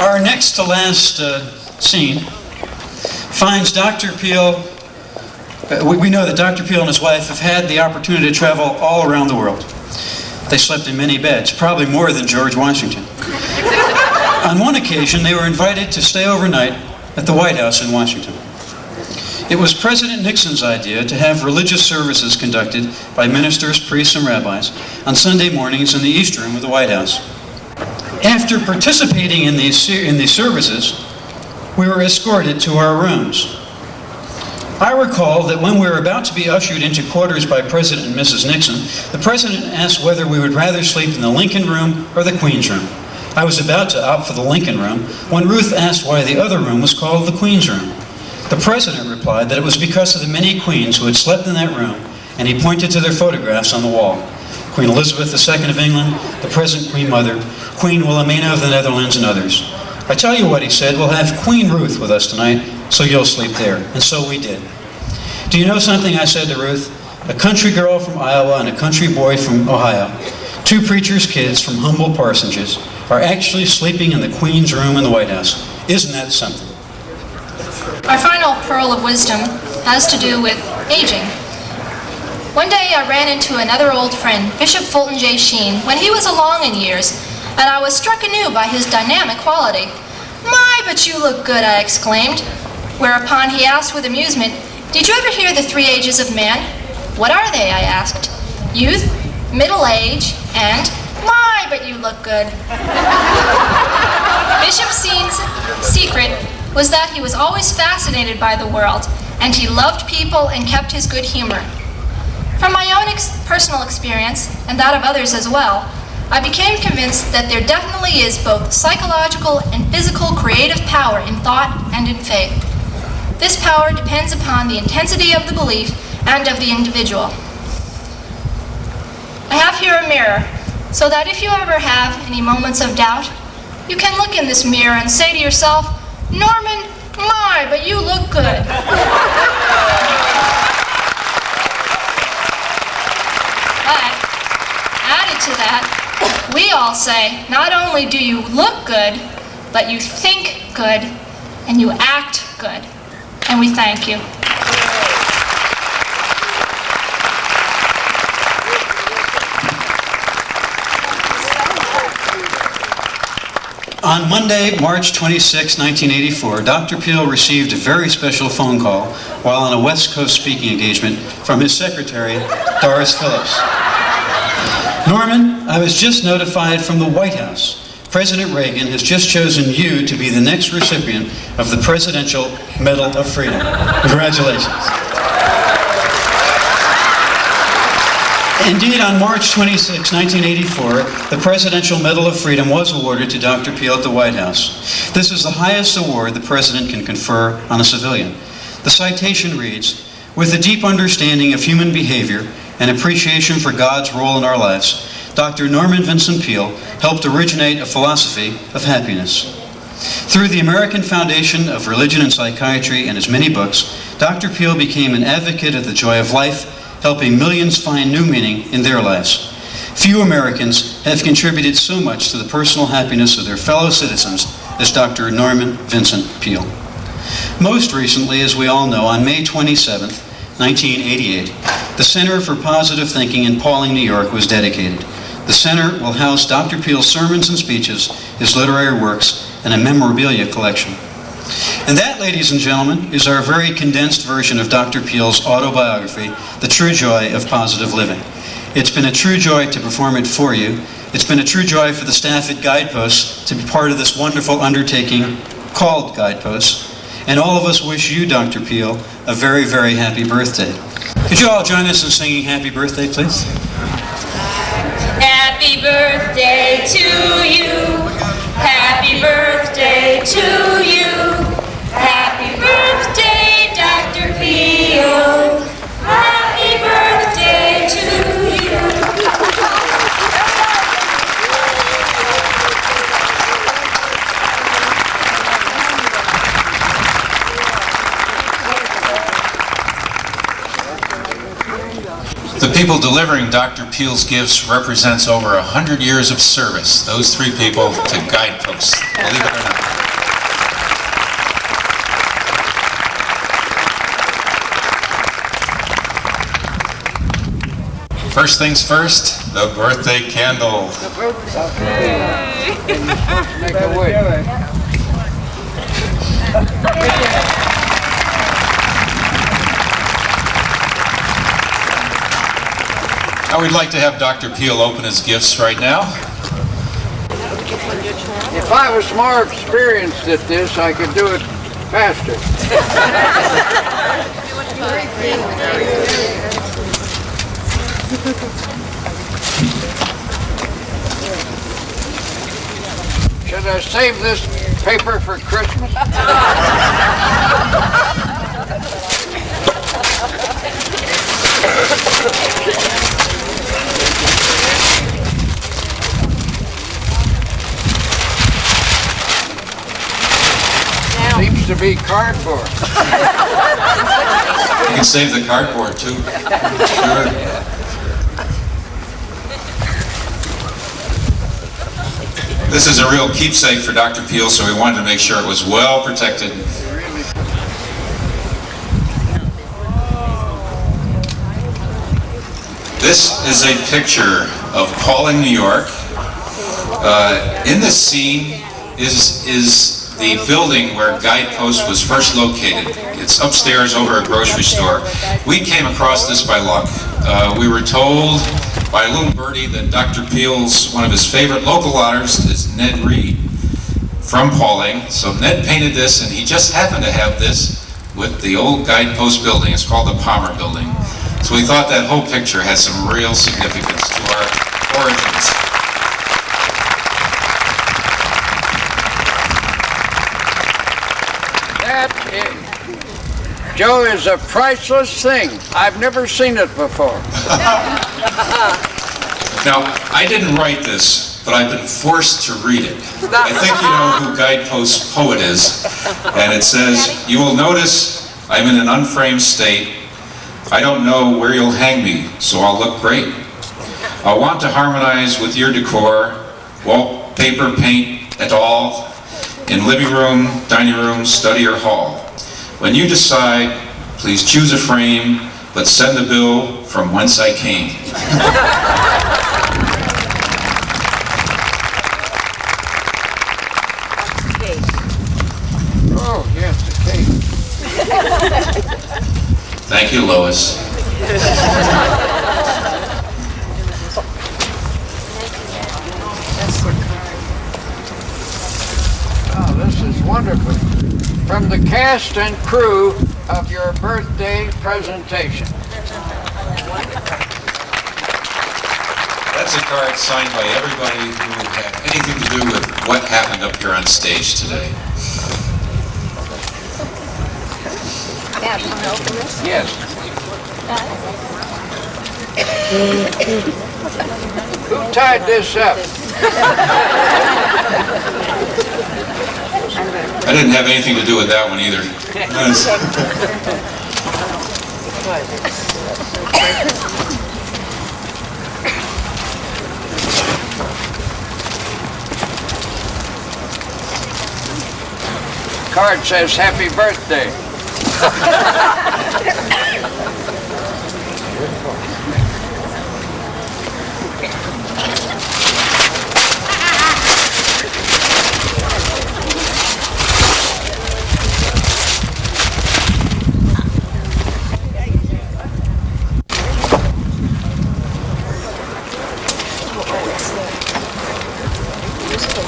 Our next to last scene finds Dr. Peale. We know that Dr. Peale and his wife have had the opportunity to travel all around the world. They slept in many beds, probably more than George Washington. On one occasion, they were invited to stay overnight at the White House in Washington. It was President Nixon's idea to have religious services conducted by ministers, priests, and rabbis on Sunday mornings in the East Room of the White House. After participating in these services, we were escorted to our rooms. I recall that when we were about to be ushered into quarters by President and Mrs. Nixon, the President asked whether we would rather sleep in the Lincoln Room or the Queen's Room. I was about to opt for the Lincoln Room when Ruth asked why the other room was called the Queen's Room. The President replied that it was because of the many queens who had slept in that room, and he pointed to their photographs on the wall. Queen Elizabeth II of England, the present Queen Mother, Queen Wilhelmina of the Netherlands, and others. I tell you what, he said, we'll have Queen Ruth with us tonight, so you'll sleep there. And so we did. Do you know something, I said to Ruth? A country girl from Iowa and a country boy from Ohio, two preachers' kids from humble parsonages, are actually sleeping in the Queen's Room in the White House. Isn't that something? Our final pearl of wisdom has to do with aging. One day I ran into another old friend, Bishop Fulton J. Sheen, when he was along in years, and I was struck anew by his dynamic quality. "My, but you look good," I exclaimed. Whereupon he asked with amusement, "Did you ever hear the 3 ages of man?" "What are they?" I asked. "Youth, middle age, and my, but you look good." Bishop Sheen's secret was that he was always fascinated by the world, and he loved people and kept his good humor. From my own personal experience, and that of others as well, I became convinced that there definitely is both psychological and physical creative power in thought and in faith. This power depends upon the intensity of the belief and of the individual. I have here a mirror, so that if you ever have any moments of doubt, you can look in this mirror and say to yourself, "Norman, my, but you look good." But, added to that, we all say, not only do you look good, but you think good, and you act good. And we thank you. On Monday, March 26, 1984, Dr. Peale received a very special phone call while on a West Coast speaking engagement from his secretary, Doris Phillips. "Norman, I was just notified from the White House. President Reagan has just chosen you to be the next recipient of the Presidential Medal of Freedom. Congratulations." Indeed, on March 26, 1984, the Presidential Medal of Freedom was awarded to Dr. Peale at the White House. This is the highest award the President can confer on a civilian. The citation reads, "With a deep understanding of human behavior and appreciation for God's role in our lives, Dr. Norman Vincent Peale helped originate a philosophy of happiness." Through the American Foundation of Religion and Psychiatry and his many books, Dr. Peale became an advocate of the joy of life, helping millions find new meaning in their lives. Few Americans have contributed so much to the personal happiness of their fellow citizens as Dr. Norman Vincent Peale. Most recently, as we all know, on May 27, 1988, the Center for Positive Thinking in Pauling, New York was dedicated. The center will house Dr. Peale's sermons and speeches, his literary works, and a memorabilia collection. And that, ladies and gentlemen, is our very condensed version of Dr. Peale's autobiography, The True Joy of Positive Living. It's been a true joy to perform it for you. It's been a true joy for the staff at Guideposts to be part of this wonderful undertaking called Guideposts. And all of us wish you, Dr. Peale, a very, very happy birthday. Could you all join us in singing Happy Birthday, please? Happy birthday to you. Happy birthday to you. Happy birthday, Dr. Peale. Happy birthday to you. The people delivering Dr. Peale's gifts represents over 100 years of service. Those three people to Guideposts, believe it or not. First things first, the birthday candle. Make a wish. Now we'd like to have Dr. Peale open his gifts right now. If I was more experienced at this, I could do it faster. Should I save this paper for Christmas? Seems to be cardboard. You can save the cardboard too. Sure. This is a real keepsake for Dr. Peale, so we wanted to make sure it was well protected. This is a picture of Pauling, New York. In this scene is the building where Guideposts was first located. It's upstairs over a grocery store. We came across this by luck. We were told by a little birdie that Dr. Peale's, one of his favorite local artists is Ned Reed from Pauling. So Ned painted this, and he just happened to have this with the old Guidepost building. It's called the Palmer Building. So we thought that whole picture has some real significance to our origins. Joe, is a priceless thing. I've never seen it before. Now, I didn't write this, but I've been forced to read it. I think you know who Guidepost's poet is. And it says, "You will notice I'm in an unframed state. I don't know where you'll hang me, so I'll look great. I'll want to harmonize with your decor, wallpaper, paint, et al. In living room, dining room, study, or hall. When you decide, please choose a frame, but send the bill from whence I came." Oh, yes, the cake. Thank you, Lois. Oh, this is wonderful. From the cast and crew of your birthday presentation. That's a card signed by everybody who had anything to do with what happened up here on stage today. Yes. Who tied this up? I didn't have anything to do with that one either. Card says happy birthday.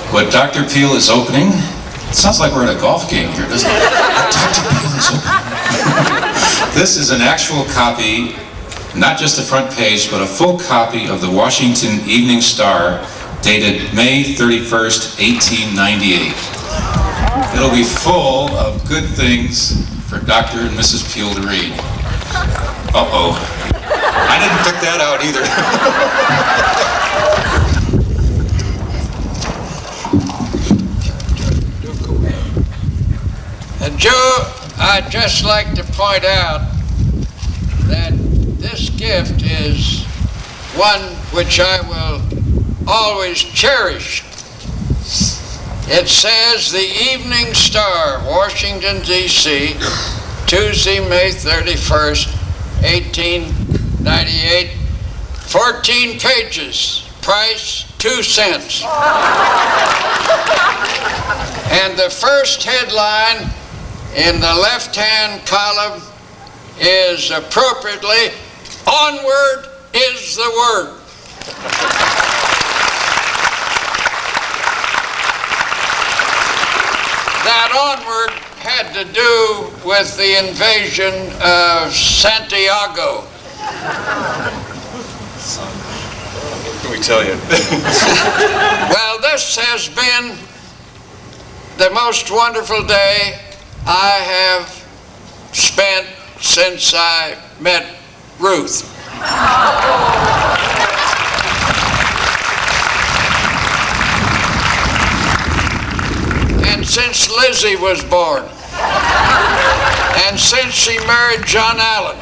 What Dr. Peale is opening, it sounds like we're at a golf game here, doesn't it? What Dr. Peale is opening. This is an actual copy, not just the front page, but a full copy of the Washington Evening Star, dated May 31st, 1898. It'll be full of good things for Dr. and Mrs. Peale to read. Uh-oh. I didn't pick that out either. Joe, I'd just like to point out that this gift is one which I will always cherish. It says the Evening Star, Washington, D.C., Tuesday, May 31st, 1898, 14 pages, price 2 cents. And the first headline in the left-hand column is appropriately, "Onward is the Word." That onward had to do with the invasion of Santiago. What can we tell you? Well, this has been the most wonderful day I have spent since I met Ruth. And since Lizzie was born. And since she married John Allen.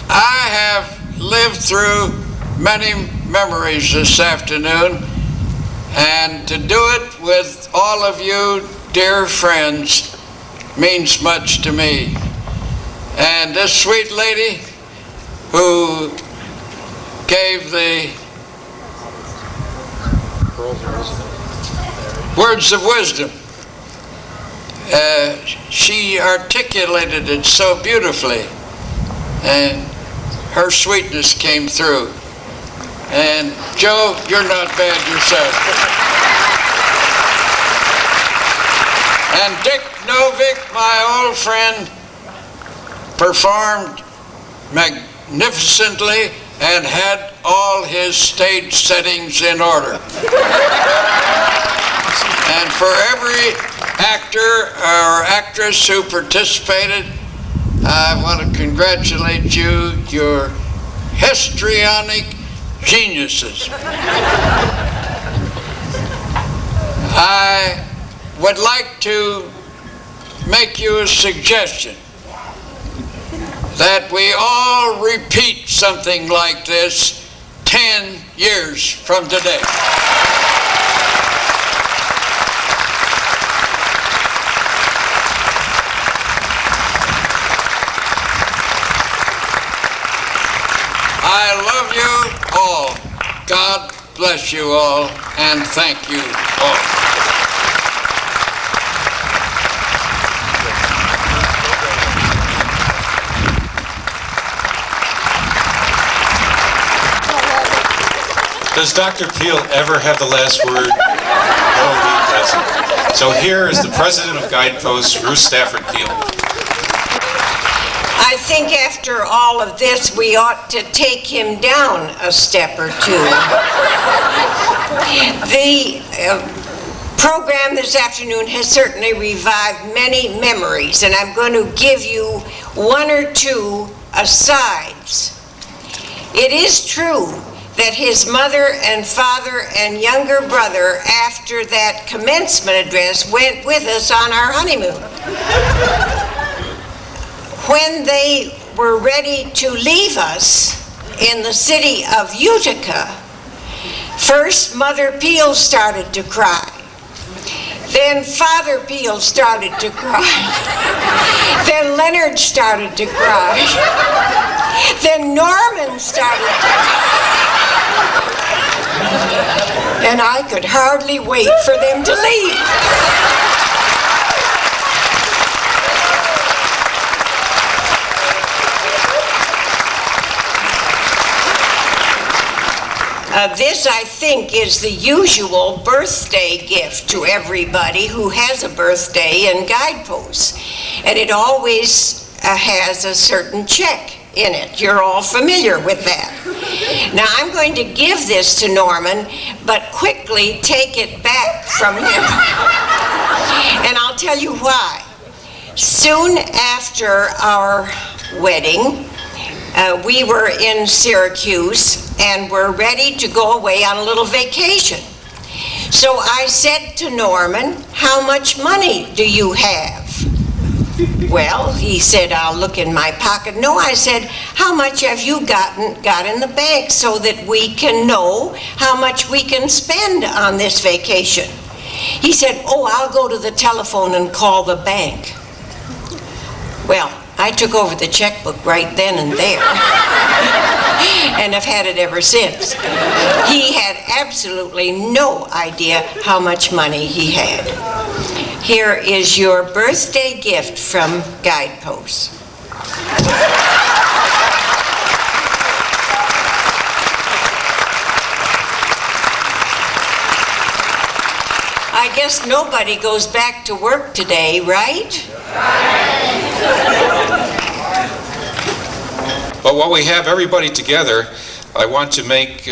I have lived through many memories this afternoon, and to do it with all of you dear friends means much to me. And this sweet lady who gave the words of wisdom, she articulated it so beautifully, and her sweetness came through. And Joe, you're not bad yourself. And Dick Novick, my old friend, performed magnificently and had all his stage settings in order. And for every actor or actress who participated, I want to congratulate you. You're histrionic geniuses. I would like to make you a suggestion that we all repeat something like this 10 years from today. I love you all. God bless you all, and thank you all. Does Dr. Peale ever have the last word? No, he doesn't. So here is the president of Guideposts, Ruth Stafford Peale. I think after all of this, we ought to take him down a step or two. The program this afternoon has certainly revived many memories, and I'm going to give you one or two asides. It is true that his mother and father and younger brother, after that commencement address, went with us on our honeymoon. When they were ready to leave us in the city of Utica, first Mother Peale started to cry. Then Father Peale started to cry. Then Leonard started to cry. Then Norman started to cry. And I could hardly wait for them to leave. This, I think, is the usual birthday gift to everybody who has a birthday in Guideposts. And it always has a certain check in it. You're all familiar with that. Now, I'm going to give this to Norman, but quickly take it back from him. And I'll tell you why. Soon after our wedding, we were in Syracuse and were ready to go away on a little vacation. So I said to Norman, "How much money do you have?" Well, he said, "I'll look in my pocket." No, I said, "How much have you got in the bank so that we can know how much we can spend on this vacation?" He said, "Oh, I'll go to the telephone and call the bank." Well, I took over the checkbook right then and there. And have had it ever since. He had absolutely no idea how much money he had. Here is your birthday gift from Guideposts. I guess nobody goes back to work today, right? But while we have everybody together, I want to make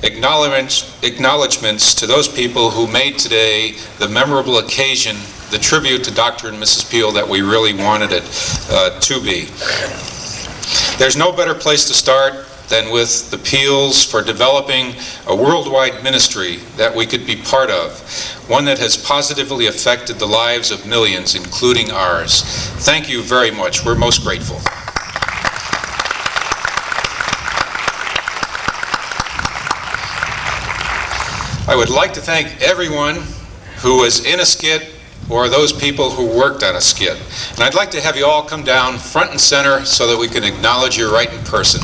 acknowledgments to those people who made today the memorable occasion, the tribute to Dr. and Mrs. Peale that we really wanted it to be. There's no better place to start than with the Peales for developing a worldwide ministry that we could be part of, one that has positively affected the lives of millions, including ours. Thank you very much. We're most grateful. I would like to thank everyone who was in a skit or those people who worked on a skit. And I'd like to have you all come down front and center so that we can acknowledge you right in person.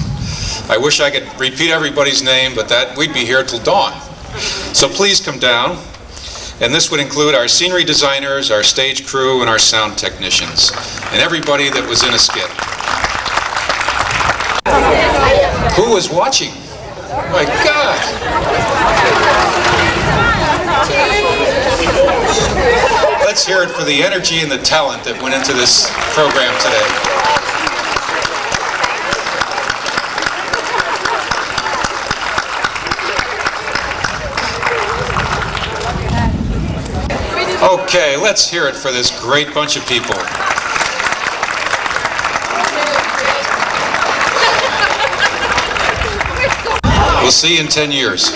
I wish I could repeat everybody's name, but we'd be here till dawn. So please come down. And this would include our scenery designers, our stage crew, and our sound technicians, and everybody that was in a skit. Who was watching? Oh my God! Let's hear it for the energy and the talent that went into this program today. Okay, let's hear it for this great bunch of people. We'll see you in 10 years.